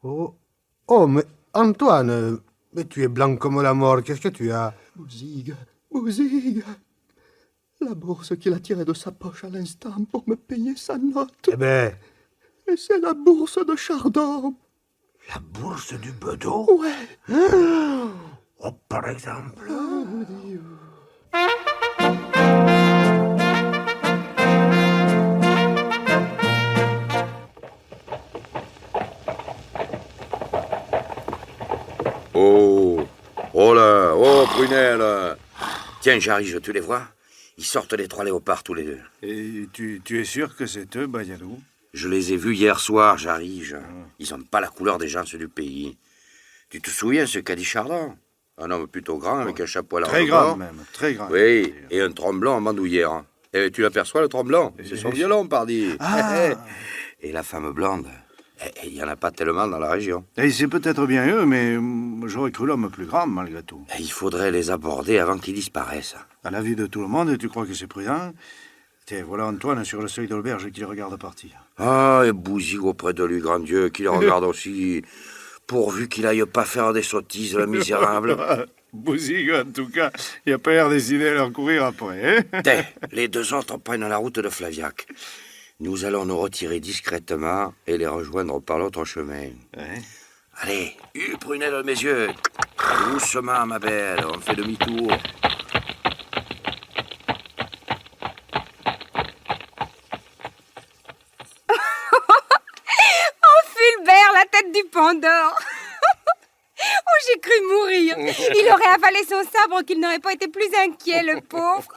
Oh, mais Antoine, mais tu es blanc comme la mort. Qu'est-ce que tu as?
Bouzig. La bourse qu'il a tirée de sa poche à l'instant pour me payer sa note.
Eh ben,
Et c'est la bourse de Chardon.
la bourse du Bedeau?
Ouais.
Oh, par exemple.
Oh là, oh Prunelle. Tiens, j'arrive, tu les vois? Ils sortent les 3 léopards tous les deux.
Et tu es sûr que c'est eux, Bayalou?
Je les ai vus hier soir, j'arrive. Ils n'ont pas la couleur des gens du pays. Tu te souviens ce qu'a dit Chardon? Un homme plutôt grand avec un chapeau à la
Très grand même, très grand.
Oui, et un tremblant en bandoulière. Et tu l'aperçois, le tremblant? C'est son violon, pardi.
Ah.
Et la femme blonde? Il n'y en a pas tellement dans la région.
Et c'est peut-être bien eux, mais j'aurais cru l'homme plus grand, malgré tout.
Et il faudrait les aborder avant qu'ils disparaissent.
À la vue de tout le monde, tu crois que c'est prudent? Tiens, voilà Antoine sur le seuil de l'auberge qui le regarde partir.
Ah, et Bouzig auprès de lui, grand Dieu, qui le regarde aussi. Pourvu qu'il aille pas faire des sottises, le misérable.
Bouzig, en tout cas, il a pas l'air décidé à leur courir après, hein?
Tiens, les 2 autres prennent la route de Flaviac. Nous allons nous retirer discrètement et les rejoindre par l'autre chemin.
Ouais.
Allez, Prunelle, mes yeux. Doucement, ma belle, on fait demi-tour.
Oh, Fulbert, la tête du Pandore. Oh, j'ai cru mourir. Il aurait avalé son sabre qu'il n'aurait pas été plus inquiet, le pauvre.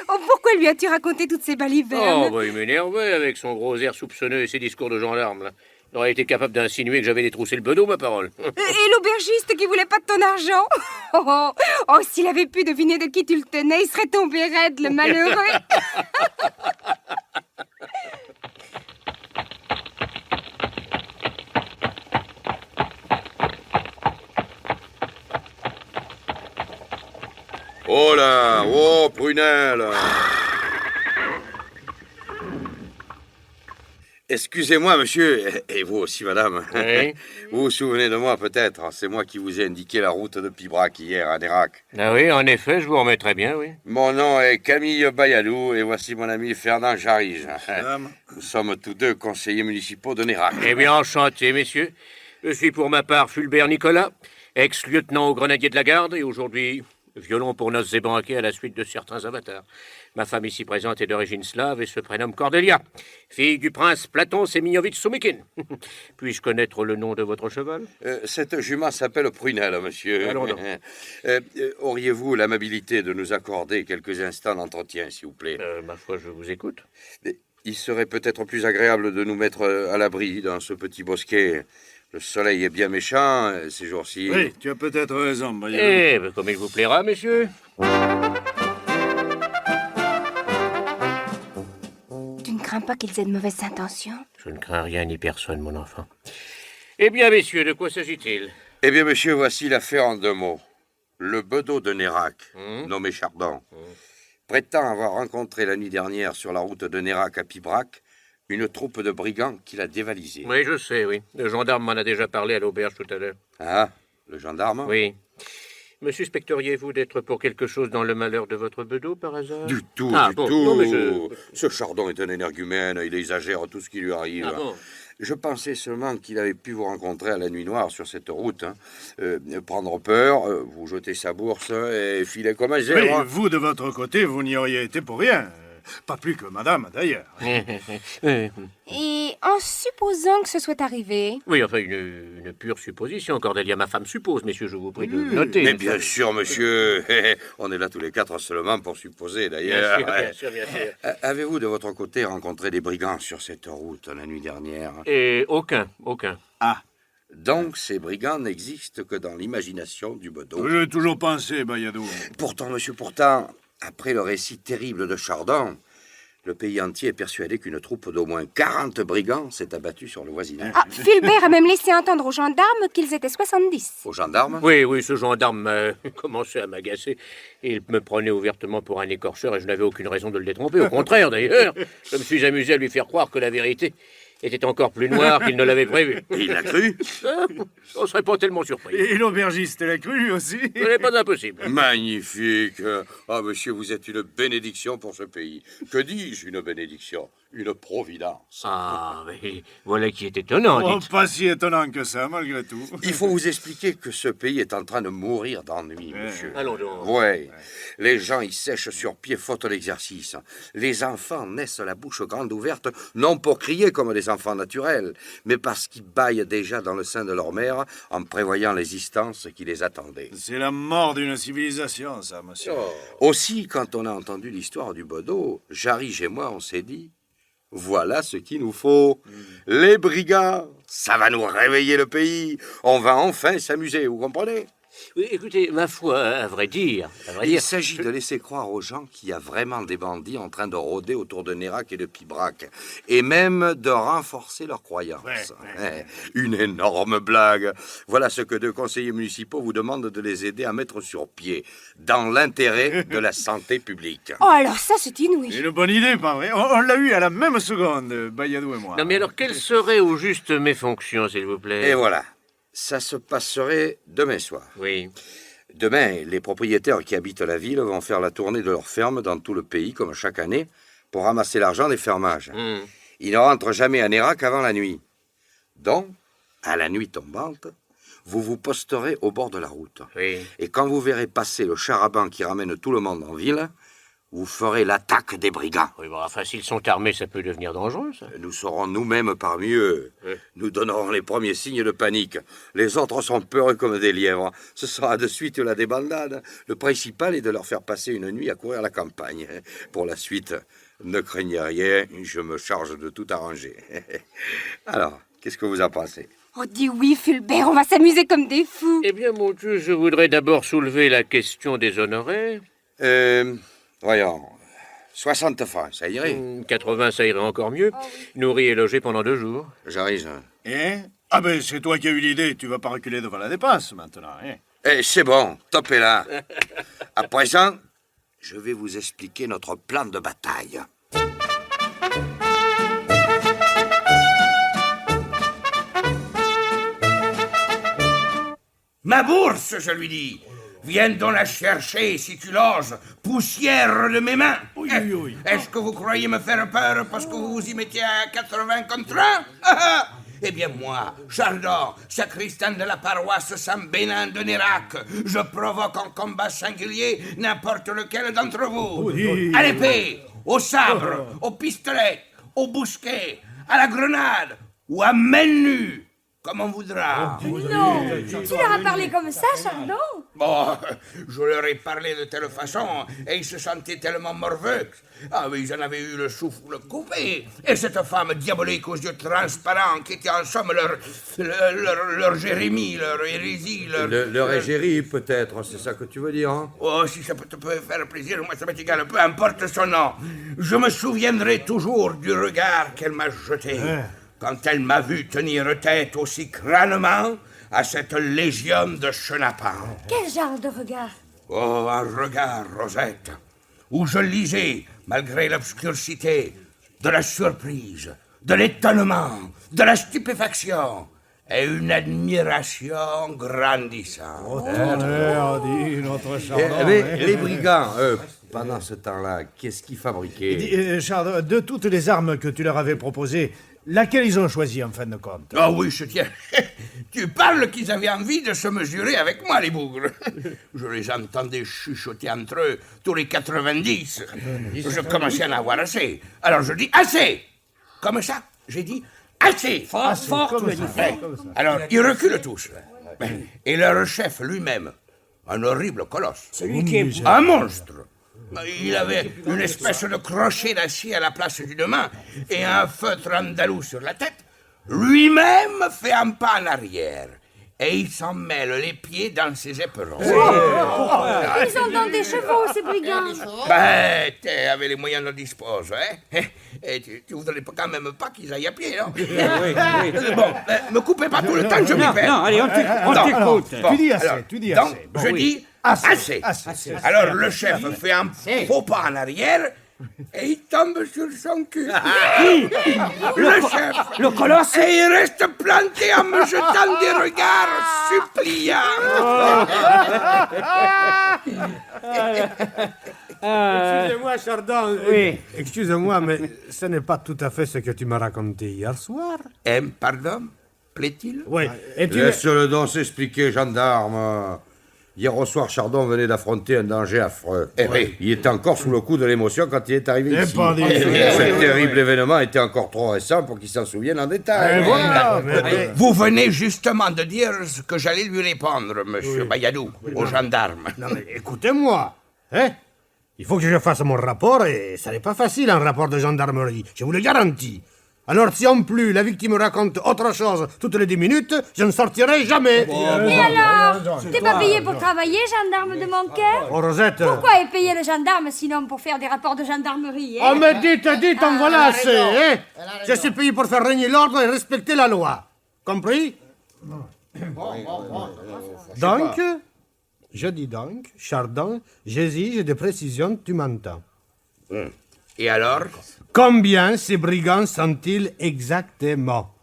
Oh, pourquoi lui as-tu raconté toutes ces balivernes?
Oh, bah, il m'énervait avec son gros air soupçonneux et ses discours de gendarme, là. Il aurait été capable d'insinuer que j'avais détroussé le bedeau, ma parole.
Et l'aubergiste qui voulait pas de ton argent? Oh, s'il avait pu deviner de qui tu le tenais, il serait tombé raide, le malheureux.
Oh là, oh, Prunelle. Excusez-moi, monsieur, et vous aussi, madame.
Oui.
Vous vous souvenez de moi, peut-être? C'est moi qui vous ai indiqué la route de Pibrac hier à Nérac.
Ah oui, en effet, je vous remettrai bien, oui.
Mon nom est Camille Bayalou et voici mon ami Fernand Jarige. Nous sommes tous deux conseillers municipaux de Nérac.
Eh bien, enchanté, messieurs. Je suis pour ma part Fulbert Nicolas, ex-lieutenant au grenadier de la garde et aujourd'hui violon pour noces et banquets à la suite de certains avatars. Ma femme ici présente est d'origine slave et se prénomme Cordelia, fille du prince Platon Semyonovitch Soumikin. Puis-je connaître le nom de votre cheval?
Cette jument s'appelle Prunelle, monsieur.
Allons donc.
Auriez-vous l'amabilité de nous accorder quelques instants d'entretien, s'il vous plaît?
Ma foi, je vous écoute.
Il serait peut-être plus agréable de nous mettre à l'abri dans ce petit bosquet. Le soleil est bien méchant ces jours-ci.
Oui, tu as peut-être raison, Bayadou.
Eh, ben, comme il vous plaira, messieurs.
Tu ne crains pas qu'ils aient de mauvaises intentions?
Je ne crains rien ni personne, mon enfant. Eh bien, messieurs, de quoi s'agit-il?
Eh bien, monsieur, voici l'affaire en 2 mots. Le bedeau de Nérac, nommé Chardon, prétend avoir rencontré la nuit dernière sur la route de Nérac à Pibrac une troupe de brigands qu'il a dévalisée.
Oui, je sais, oui. Le gendarme m'en a déjà parlé à l'auberge tout à l'heure.
Ah, le gendarme?
Oui. Me suspecteriez-vous d'être pour quelque chose dans le malheur de votre bedeau, par hasard?
Du tout,
Ah,
du
bon,
tout.
non, mais
Ce Chardon est un énergumène, il exagère tout ce qui lui arrive.
Ah bon?
Je pensais seulement qu'il avait pu vous rencontrer à la nuit noire sur cette route, prendre peur, vous jeter sa bourse et filer comme un
Mais
zèbre.
vous, de votre côté, vous n'y auriez été pour rien. Pas plus que madame, d'ailleurs.
Et en supposant que ce soit arrivé,
Oui, enfin, une pure supposition. Cordelia, ma femme, suppose, messieurs, je vous prie de noter.
Mais bien sûr, monsieur, on est là tous les 4 seulement pour supposer,
Bien
d'ailleurs.
sûr, bien sûr, bien sûr.
Avez-vous de votre côté rencontré des brigands sur cette route la nuit dernière?
Et aucun.
Donc, ces brigands n'existent que dans l'imagination du bedeau.
J'ai toujours pensé, Bayadou.
Pourtant, monsieur, après le récit terrible de Chardon, le pays entier est persuadé qu'une troupe d'au moins 40 brigands s'est abattue sur le voisinage.
ah, Fulbert a même laissé entendre aux gendarmes qu'ils étaient 70.
Aux gendarmes?
Oui, ce gendarme m'a commencé à m'agacer. Il me prenait ouvertement pour un écorcheur et je n'avais aucune raison de le détromper. Au contraire, d'ailleurs, je me suis amusé à lui faire croire que la vérité était encore plus noire qu'il ne l'avait prévu.
Et il l'a cru?
On serait pas tellement surpris.
Et l'aubergiste l'a cru, lui aussi.
Ce n'est pas impossible.
Magnifique. Ah, monsieur, vous êtes une bénédiction pour ce pays. Que dis-je, une bénédiction? Une providence.
Ah, mais voilà qui est étonnant,
Oh,
dites.
pas si étonnant que ça, malgré tout.
Il faut vous expliquer que ce pays est en train de mourir d'ennui, monsieur.
Allons donc.
Ouais. Les gens y sèchent sur pied faute d'exercice. Les enfants naissent la bouche grande ouverte, non pour crier comme des enfants naturels, mais parce qu'ils bâillent déjà dans le sein de leur mère en prévoyant l'existence qui les attendait.
C'est la mort d'une civilisation, ça, monsieur.
Aussi, quand on a entendu l'histoire du bedeau, Jarige et moi, on s'est dit, voilà ce qu'il nous faut. Les brigands, ça va nous réveiller le pays. On va enfin s'amuser, vous comprenez?
Oui, écoutez, ma foi, à vrai dire,
Il s'agit de laisser croire aux gens qu'il y a vraiment des bandits en train de rôder autour de Nérac et de Pibrac, et même de renforcer leurs croyances. Une énorme blague. Voilà ce que 2 conseillers municipaux vous demandent de les aider à mettre sur pied, dans l'intérêt de la santé publique.
Oh, alors ça, c'est inouï.
Une bonne idée, pas vrai? On l'a eu à la même seconde, Bayadou et moi.
Non, mais alors, quelles seraient au juste mes fonctions, s'il vous plaît?
Et voilà. Ça se passerait demain soir.
Oui.
Demain, les propriétaires qui habitent la ville vont faire la tournée de leurs fermes dans tout le pays, comme chaque année, pour ramasser l'argent des fermages. Ils ne rentrent jamais à Nérac avant la nuit. Donc, à la nuit tombante, vous vous posterez au bord de la route.
Oui.
Et quand vous verrez passer le char à banc qui ramène tout le monde en ville, vous ferez l'attaque des brigands.
Oui, bon, enfin, s'ils sont armés, ça peut devenir dangereux, ça.
Nous serons nous-mêmes parmi eux. Nous donnerons les premiers signes de panique. Les autres sont peureux comme des lièvres. Ce sera de suite la débandade. Le principal est de leur faire passer une nuit à courir la campagne. Pour la suite, ne craignez rien, je me charge de tout arranger. Alors, qu'est-ce que vous en pensez?
Oh, dis oui, Fulbert, on va s'amuser comme des fous.
Eh bien, mon Dieu, je voudrais d'abord soulever la question des honoraires.
Voyons, 60 francs, ça irait?
80, ça irait encore mieux. Nourri et logé pendant 2 jours.
J'arrive.
Hein? Ah ben, c'est toi qui as eu l'idée, tu vas pas reculer devant la dépense, maintenant, hein?
Eh, c'est bon, top est là. À présent, je vais vous expliquer notre plan de bataille.
Ma bourse, je lui dis. Viens donc la chercher si tu l'oses, poussière de mes mains. Est-ce que vous croyez me faire peur parce que vous vous y mettiez à 80 contre 1? Eh bien moi, Chardon, sacristain de la paroisse Saint-Bénin de Nérac, je provoque en combat singulier n'importe lequel d'entre vous. À l'épée, au sabre, au pistolet, au bousquet, à la grenade ou à main nue. comme on voudra.
Non, tu leur as parlé comme ça, Chardon?
Bon, je leur ai parlé de telle façon, et ils se sentaient tellement morveux. Ah oui, ils en avaient eu le souffle coupé. Et cette femme diabolique aux yeux transparents, qui était en somme leur Jérémie, leur hérésie,
Leur égérie, peut-être, c'est ça que tu veux dire, hein?
Oh, si ça te peut faire plaisir, moi ça m'est égal, peu importe son nom. Je me souviendrai toujours du regard qu'elle m'a jeté quand elle m'a vu tenir tête aussi crânement à cette légion de chenapans.
Quel genre de regard?
Oh, un regard, Rosette, où je lisais, malgré l'obscurité, de la surprise, de l'étonnement, de la stupéfaction et une admiration grandissante.
Notre Chardon.
Les brigands, pendant ce temps-là, qu'est-ce qu'ils fabriquaient?
Chardon, de toutes les armes que tu leur avais proposées, laquelle ils ont choisi en fin de compte?
Ah oui, je tiens. Tu parles qu'ils avaient envie de se mesurer avec moi, les bougres. Je les entendais chuchoter entre eux tous les 90. Je commençais à en avoir assez. Alors je dis assez. Comme ça, j'ai dit assez.
Fort, tu le dis.
Alors ils reculent tous. Et leur chef lui-même, un horrible colosse.
Celui qui est...
Un monstre. Il avait une espèce de crochet d'acier à la place d'une main et un feutre andalou sur la tête. Lui-même fait un pas en arrière et il s'en mêle les pieds dans ses éperons.
Ils ont donc des chevaux, ces brigands.
Ben, avec les moyens dont dispose, hein? Et tu voudrais quand même pas qu'ils aillent à pied, non? Bon, me coupez pas tout le temps, je m'y perds.
Non, allez, on t'écoute.
Bon,
Tu dis assez,
alors,
tu dis
donc,
assez.
je dis assez.
Assez.
Alors le chef fait un faux pas en arrière et il tombe sur son cul. Le chef.
Le colosse?
Et il reste planté en me jetant des regards suppliants.
Excusez-moi, Chardon.
Oui.
Excusez-moi, mais ce n'est pas tout à fait ce que tu m'as raconté hier soir.
Pardon? Plaît-il?
Oui. Et tu...
Laisse-le donc s'expliquer, gendarme. Hier au soir, Chardon venait d'affronter un danger affreux.
Oui.
Il était encore sous le coup de l'émotion quand il est arrivé ici.
pas dit.
Ce terrible événement était encore trop récent pour qu'il s'en souvienne en détail.
Voilà.
Vous venez justement de dire ce que j'allais lui répondre, monsieur Bayadou, au gendarme.
Non, mais écoutez-moi. Hein? Il faut que je fasse mon rapport et ça n'est pas facile, un rapport de gendarmerie. Je vous le garantis. Alors, si en plus la victime raconte autre chose toutes les 10 minutes, je ne sortirai jamais.
Et alors? T'es pas payé pour travailler, gendarme de mon cœur?
Oh, Rosette.
Pourquoi est payé le gendarme sinon pour faire des rapports de gendarmerie, hein?
Oh, mais dites, en voilà assez, hein? Je suis payé pour faire régner l'ordre et respecter la loi. Compris? Donc, je dis donc, Chardon, j'exige des précisions, tu m'entends.
Et alors?
Combien ces brigands sont-ils exactement?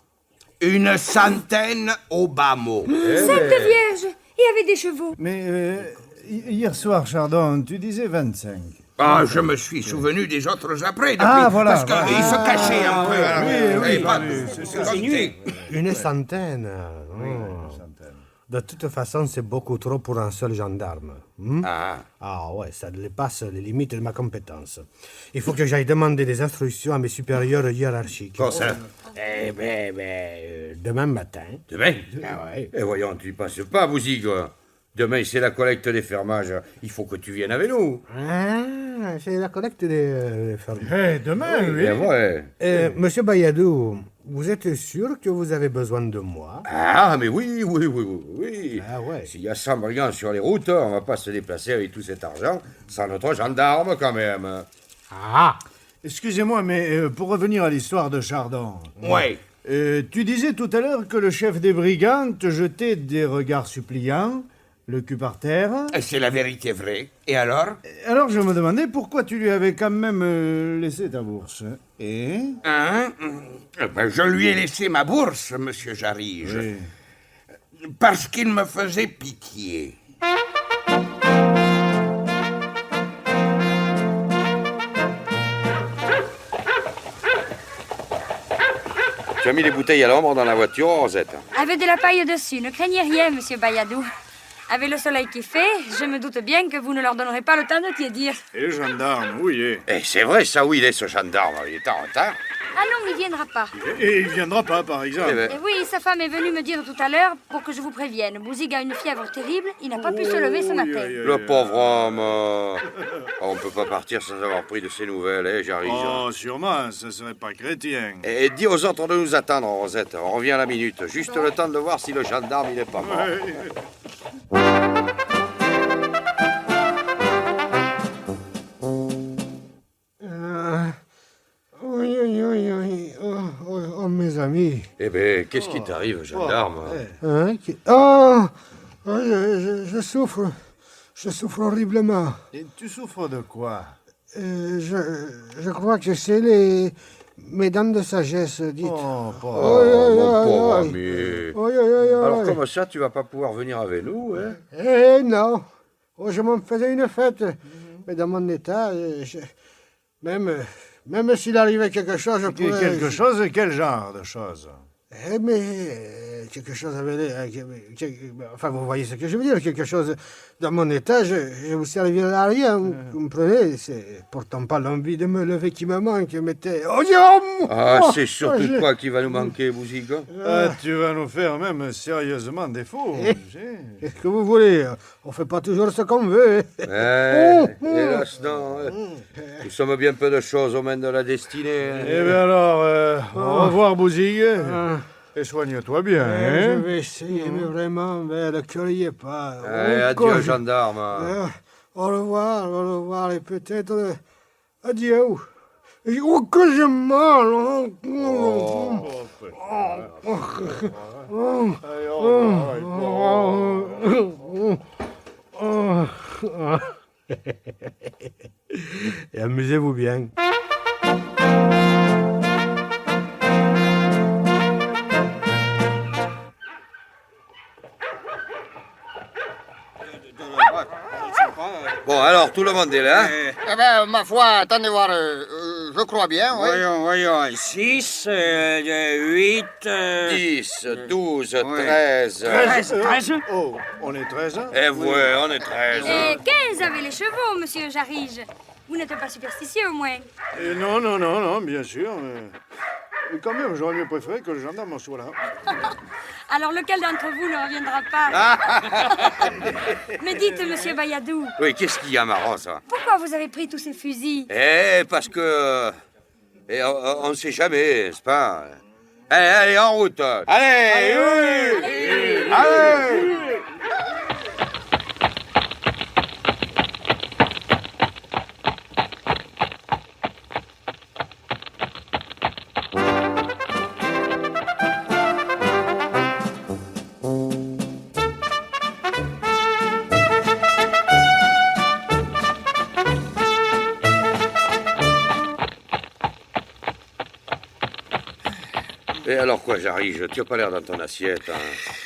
Une centaine au bas mot.
Sainte Vierge! Il y avait des chevaux.
Mais hier soir, Chardon, tu disais 25.
Ah, je me suis souvenu des autres après, depuis,
Ah, voilà,
parce qu'ils se cachaient un peu.
Oui,
C'est continué.
Une centaine. De toute façon, c'est beaucoup trop pour un seul gendarme. Ah ouais, ça dépasse les limites de ma compétence. Il faut que j'aille demander des instructions à mes supérieurs hiérarchiques.
Quand ça?
Demain matin.
Demain?
Ah ouais.
Eh voyons, tu y passes pas, Bouzigre. Demain, c'est la collecte des fermages. Il faut que tu viennes avec nous.
Ah, c'est la collecte des fermes.
Demain, oui.
C'est vrai.
Monsieur Bayadou, vous êtes sûr que vous avez besoin de moi?
Ah, mais oui.
Ah ouais.
S'il y a 100 brigands sur les routes, on va pas se déplacer avec tout cet argent sans notre gendarme, quand même.
Ah!
Excusez-moi, mais pour revenir à l'histoire de Chardon.
Oui.
Tu disais tout à l'heure que le chef des brigands te jetait des regards suppliants, le cul par terre.
C'est la vérité vraie. Et alors?
Alors je me demandais pourquoi tu lui avais quand même laissé ta bourse. Et
Hein? Ben, je lui ai laissé ma bourse, monsieur Jarige. Parce qu'il me faisait pitié.
Tu as mis les bouteilles à l'ombre dans la voiture, Rosette?
Avec de la paille dessus, ne craignez rien, monsieur Bayadou. Avec le soleil qui fait, je me doute bien que vous ne leur donnerez pas le temps de tiédir.
le gendarme, oui.
Eh, c'est vrai, ça, où il est, ce gendarme? Il est en retard.
Ah non, il viendra pas.
Et il viendra pas, par exemple.
Eh ben,
Et oui, sa femme est venue me dire tout à l'heure pour que je vous prévienne. Bouzig a une fièvre terrible, il n'a pas pu se lever ce matin.
le pauvre homme. On peut pas partir sans avoir pris de ses nouvelles, hein, Jarige.
Oh, sûrement, ça serait pas chrétien.
Et dis aux autres de nous attendre, Rosette. On revient à la minute. Juste le temps de voir si le gendarme, il est pas mort.
Oh, mes amis.
Eh ben, qu'est-ce qui t'arrive, gendarme?
Hein, oh, je souffre. Je souffre horriblement.
Et tu souffres de quoi?
Je crois que c'est mes dents de sagesse, dites.
Oh,
Oh, mon pauvre ami. Alors,
Alors,
comme ça, tu vas pas pouvoir venir avec nous, hein?
Eh non. Oh, je m'en faisais une fête. Mais dans mon état, même s'il arrivait quelque chose, je pourrais...
Quelque chose? Quel genre de chose?
Eh, mais quelque chose avait... Enfin, vous voyez ce que je veux dire. Quelque chose dans mon état, je vous servirai à rien. Vous comprenez? C'est pourtant pas l'envie de me lever qui me manque. Mais oh,
Ah, c'est surtout toi qui va nous manquer, Bouzig.
Ah, tu vas nous faire même sérieusement défaut.
Qu'est-ce que vous voulez? On fait pas toujours ce qu'on veut.
Hélas, non. Nous sommes bien peu de choses aux mains de la destinée.
Eh bien alors, au revoir, Bouzig. Et soigne-toi bien,
Je
hein?
vais essayer, mais vraiment, mais le cœur y est pas.
Adieu, gendarme.
Au revoir, et peut-être... adieu. Oh, que j'ai mal. Et amusez-vous bien.
Bon, alors, tout le monde est là.
Eh bien, ma foi, attendez voir, je crois bien, oui.
Voyons, 6, 8...
10, 12, 13.
13.
Oh, on est 13?
Eh ouais, on est 13.
Et 15 avec les chevaux, monsieur Jarige. Vous n'êtes pas superstitieux, au moins.
Non, bien sûr. Mais quand même, j'aurais mieux préféré que le gendarme soit là.
Alors, lequel d'entre vous ne reviendra pas? Mais dites, monsieur Bayadou,
Oui, qu'est-ce qu'il y a, marrant, ça?
pourquoi vous avez pris tous ces fusils?
Eh, parce que... on ne sait jamais, n'est-ce pas? Allez, en route. Allez, oui. Allez. Et alors quoi, Jarige, tu n'as pas l'air dans ton assiette, hein?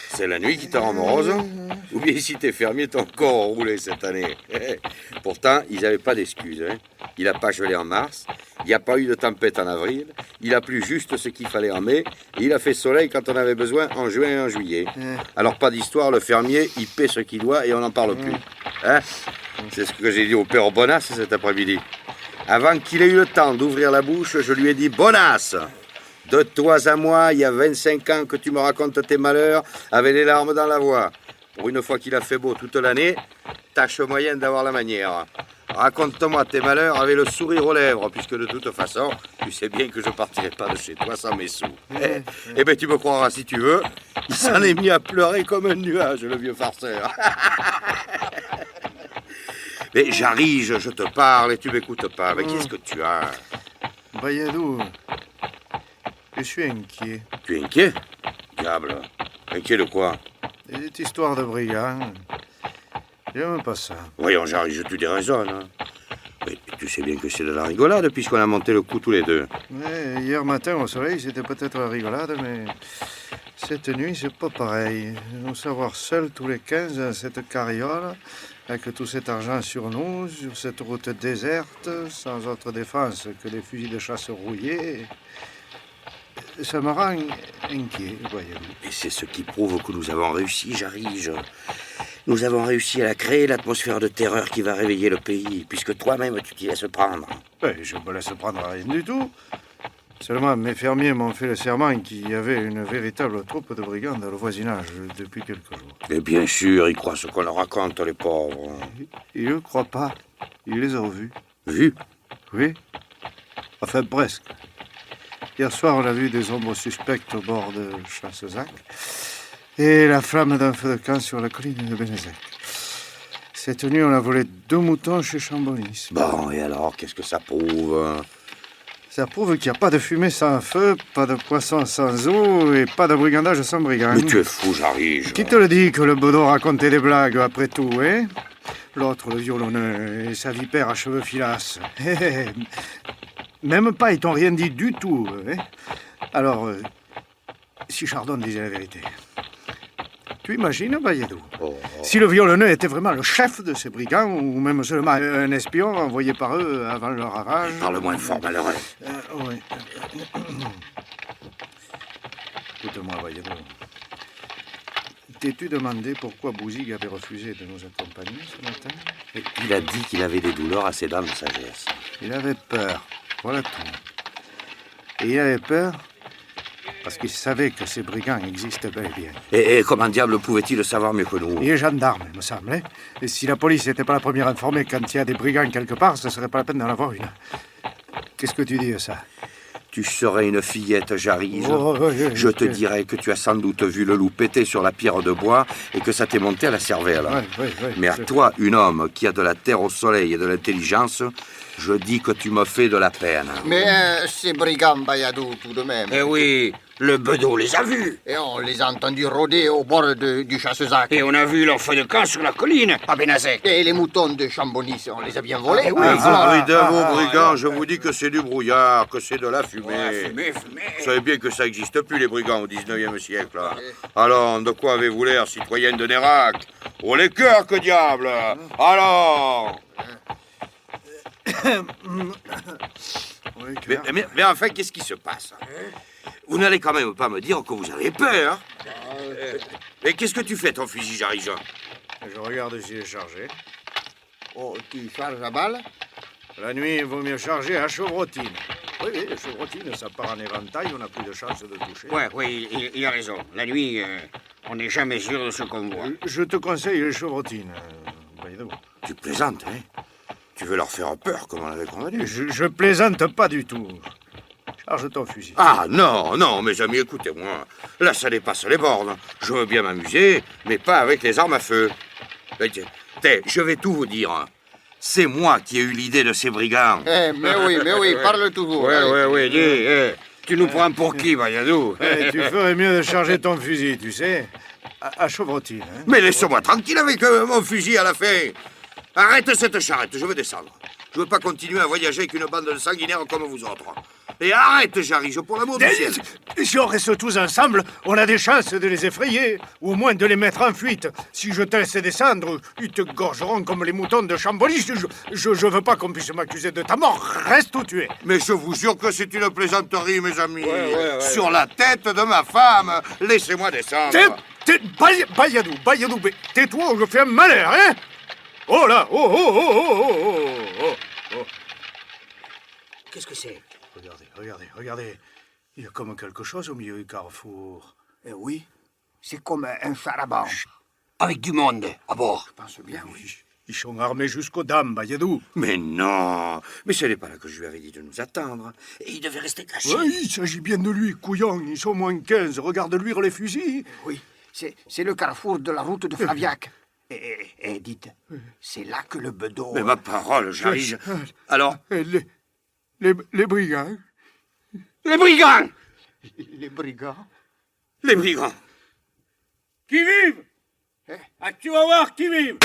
C'est la nuit qui te rend morose? Ou bien si tes fermiers t'ont encore roulé cette année? Pourtant, ils n'avaient pas d'excuses, hein? Il n'a pas gelé en mars, il n'y a pas eu de tempête en avril, il a plu juste ce qu'il fallait en mai, et il a fait soleil quand on avait besoin en juin et en juillet. Alors pas d'histoire, le fermier, il paie ce qu'il doit et on n'en parle plus. Hein? C'est ce que j'ai dit au père Bonasse cet après-midi. Avant qu'il ait eu le temps d'ouvrir la bouche, je lui ai dit « Bonasse !» De toi à moi, il y a 25 ans que tu me racontes tes malheurs avec les larmes dans la voix. Pour une fois qu'il a fait beau toute l'année, tâche moyenne d'avoir la manière. Raconte-moi tes malheurs avec le sourire aux lèvres, puisque de toute façon, tu sais bien que je partirai pas de chez toi sans mes sous. Eh bien, tu me croiras si tu veux, il s'en est mis à pleurer comme un nuage, le vieux farceur. Mais Jarige, je te parle et tu m'écoutes pas. Mais qu'est-ce que tu as?
Bayadou, je suis inquiet.
Tu es inquiet? Diable. Inquiet de quoi?
Cette histoire de brigand, j'aime pas ça.
Voyons, Jarige, tu déraisonnes. Hein. Mais tu sais bien que c'est de la rigolade puisqu'on a monté le coup tous les deux.
Ouais, hier matin au soleil, c'était peut-être la rigolade, mais cette nuit, c'est pas pareil. Nous savoir seuls tous les 15 dans cette carriole, avec tout cet argent sur nous, sur cette route déserte, sans autre défense que les fusils de chasse rouillés, ça me rend inquiet, voyez-vous.
Et c'est ce qui prouve que nous avons réussi, Jarige. Nous avons réussi à créer l'atmosphère de terreur qui va réveiller le pays, puisque toi-même, tu t'y laisses prendre.
Ben, je me laisse prendre à rien du tout. Seulement, mes fermiers m'ont fait le serment qu'il y avait une véritable troupe de brigands dans le voisinage depuis quelques jours.
Et bien sûr, ils croient ce qu'on leur raconte, les pauvres.
Ils ne croient pas. Ils les ont vus.
Vus?
Oui. Enfin, presque. Hier soir, on a vu des ombres suspectes au bord de Chassezac et la flamme d'un feu de camp sur la colline de Bénézec. Cette nuit, on a volé 2 moutons chez Chambonis.
Bon, et alors, qu'est-ce que ça prouve?
Ça prouve qu'il n'y a pas de fumée sans feu, pas de poisson sans eau et pas de brigandage sans brigand.
Mais tu es fou, j'arrive.
Qui te le dit que le bedeau racontait des blagues après tout, hein? L'autre, le violonneux, et sa vipère à cheveux filasses. Même pas, ils t'ont rien dit du tout, hein? Alors, si Chardon disait la vérité, tu imagines, Bayadou, si le violonneux était vraiment le chef de ces brigands, ou même seulement un espion envoyé par eux avant leur ravage...
Parle moins fort, malheureux.
Oui. Écoute-moi, Bayadou. T'es-tu demandé pourquoi Bouzig avait refusé de nous accompagner ce matin?
Il a dit qu'il avait des douleurs à ses dents de sagesse.
Il avait peur, voilà tout. Et il avait peur parce qu'il savait que ces brigands existent bel et bien.
Et comment diable pouvait-il le savoir mieux que nous?
Il est gendarme, il me semble. Hein? Et si la police n'était pas la première informée quand il y a des brigands quelque part, ce serait pas la peine d'en avoir une. Qu'est-ce que tu dis à ça?
Tu serais une fillette, Jarige. Je te
oui.
dirais que tu as sans doute vu le loup péter sur la pierre de bois et que ça t'est monté à la cervelle.
Oui,
Mais à toi, un homme qui a de la terre au soleil et de l'intelligence, je dis que tu me fais de la peine.
Mais ces brigands, Bayadou, tout de même.
Eh oui, le bedeau les a vus.
Et on les a entendus rôder au bord du Chassezac.
Et on a vu leur feu de camp sur la colline, à Bénazec.
Et les moutons de Chambonis, on les a bien volés.
Bruit de vos brigands, je vous dis que c'est du brouillard, que c'est de la fumée.
Ouais, fumée.
Vous savez bien que ça n'existe plus, les brigands, au 19e siècle. Alors, de quoi avez-vous l'air, citoyenne de Nérac? Oh, les cœurs, que diable! Alors... mais enfin, qu'est-ce qui se passe? Vous n'allez quand même pas me dire que vous avez peur? Mais qu'est-ce que tu fais, ton fusil, Jarige?
Je regarde s'il est chargé.
Oh, tu charges à balle?
La nuit, il vaut mieux charger à chevrotine. Oui, les chevrotines, ça part en éventail, on n'a plus de chance de toucher.
Ouais, oui, il a raison. La nuit, on n'est jamais sûr de ce qu'on voit.
Je te conseille les chevrotines, Bayadou.
Tu plaisantes, hein? Tu veux leur faire peur, comme on l'avait convenu.
Je plaisante pas du tout. Charge ton fusil.
Ah, non, mes amis, écoutez-moi. Là, ça dépasse les bornes. Je veux bien m'amuser, mais pas avec les armes à feu. Je vais tout vous dire. C'est moi qui ai eu l'idée de ces brigands.
Mais oui, parle toujours.
Oui, dis, tu nous prends pour qui, Bayadou?
Tu ferais mieux de charger ton fusil, tu sais, à chevrotine. Hein.
Mais laissez-moi tranquille avec mon fusil à la fin. Arrête cette charrette, je veux descendre. Je veux pas continuer à voyager avec une bande de sanguinaires comme vous autres. Et arrête, Jarige, pour l'amour du ciel.
Si on reste tous ensemble, on a des chances de les effrayer, ou au moins de les mettre en fuite. Si je te laisse descendre, ils te gorgeront comme les moutons de Chambolis. Je veux pas qu'on puisse m'accuser de ta mort. Reste où tu es.
Mais je vous jure que c'est une plaisanterie, mes amis. Sur la tête de ma femme. Laissez-moi descendre.
Bayadou, tais-toi ou je fais un malheur, hein? Oh là, oh.
Qu'est-ce que c'est?
Regardez. Il y a comme quelque chose au milieu du carrefour.
Eh oui, c'est comme un char-à-banc.
Avec du monde à bord.
Je pense bien, oui.
Ils sont armés jusqu'aux dames, Bayadou.
Mais non. Mais ce n'est pas là que je lui avais dit de nous attendre. Et il devait rester caché.
Oui, il s'agit bien de lui, couillon. Ils sont moins 15. Regarde-lui les fusils.
Oui, c'est le carrefour de la route de Flaviac. Et dites, c'est là que le bedeau...
Mais ma parole, Jarige. Alors...
Les brigands.
Les brigands!
Les brigands?
Les brigands.
Qui vivent? Tu vas voir qui vivent!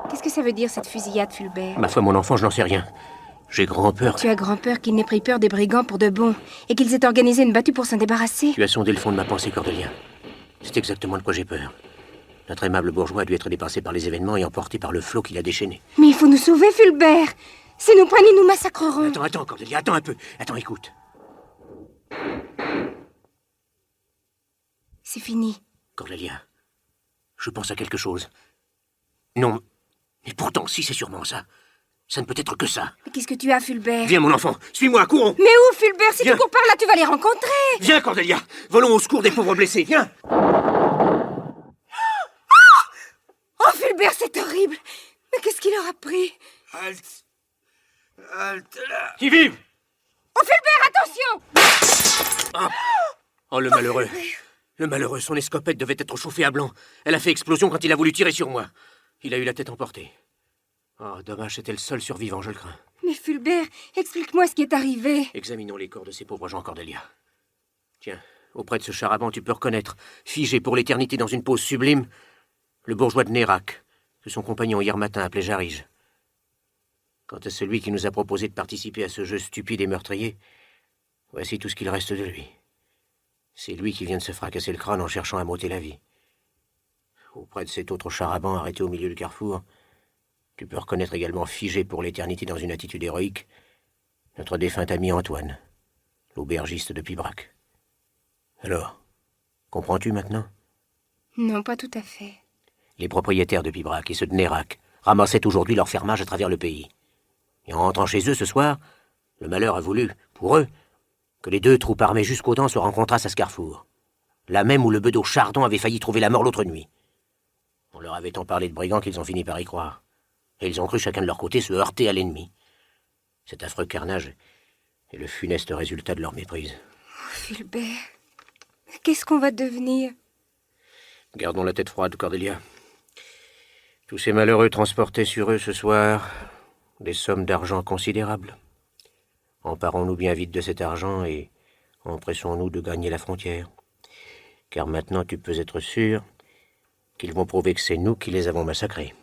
Qu'est-ce que ça veut dire, cette fusillade, Fulbert?
Ma foi, mon enfant, je n'en sais rien. J'ai grand peur.
Tu as grand peur qu'ils n'aient pris peur des brigands pour de bon, et qu'ils aient organisé une battue pour s'en débarrasser.
Tu as sondé le fond de ma pensée, Cordelia. C'est exactement de quoi j'ai peur. Notre aimable bourgeois a dû être dépassé par les événements et emporté par le flot qui l'a déchaîné.
Mais il faut nous sauver, Fulbert. Si nous prennent, ils nous massacreront.
Attends, Cordelia, attends un peu. Attends, écoute.
C'est fini.
Cordelia, je pense à quelque chose. Non, mais pourtant, si c'est sûrement ça, ça ne peut être que ça.
Mais qu'est-ce que tu as, Fulbert?
Viens, mon enfant, suis-moi, courons.
Mais où, Fulbert? Si
Viens.
tu cours par là, tu vas les rencontrer.
Viens, Cordelia, volons au secours des pauvres blessés, viens.
Oh, Fulbert, c'est horrible. Mais qu'est-ce qui leur a pris?
Halte. Halte là.
Qui vive.
Oh, Fulbert, attention!
Oh, le malheureux. Le malheureux, son escopette devait être chauffée à blanc. Elle a fait explosion quand il a voulu tirer sur moi. Il a eu la tête emportée. Oh, dommage, c'était le seul survivant, je le crains.
Mais Fulbert, explique-moi ce qui est arrivé.
Examinons les corps de ces pauvres gens, Cordelia. Tiens, auprès de ce charaban, tu peux reconnaître, figé pour l'éternité dans une pose sublime, le bourgeois de Nérac, que son compagnon hier matin appelait Jarige. Quant à celui qui nous a proposé de participer à ce jeu stupide et meurtrier, voici tout ce qu'il reste de lui. C'est lui qui vient de se fracasser le crâne en cherchant à m'ôter la vie. Auprès de cet autre charaban arrêté au milieu du carrefour, tu peux reconnaître également figé pour l'éternité dans une attitude héroïque, notre défunt ami Antoine, l'aubergiste de Pibrac. Alors, comprends-tu maintenant?
Non, pas tout à fait.
Les propriétaires de Pibrac et ceux de Nérac ramassaient aujourd'hui leur fermage à travers le pays. Et en rentrant chez eux ce soir, le malheur a voulu, pour eux, que les deux troupes armées jusqu'aux dents se rencontrassent à ce carrefour, là même où le bedeau Chardon avait failli trouver la mort l'autre nuit. On leur avait tant parlé de brigands qu'ils ont fini par y croire. Et ils ont cru chacun de leur côté se heurter à l'ennemi. Cet affreux carnage est le funeste résultat de leur méprise.
Oh, Fulbert, qu'est-ce qu'on va devenir?
Gardons la tête froide, Cordelia. Tous ces malheureux transportaient sur eux ce soir des sommes d'argent considérables. Emparons-nous bien vite de cet argent et empressons-nous de gagner la frontière. Car maintenant tu peux être sûr qu'ils vont prouver que c'est nous qui les avons massacrés.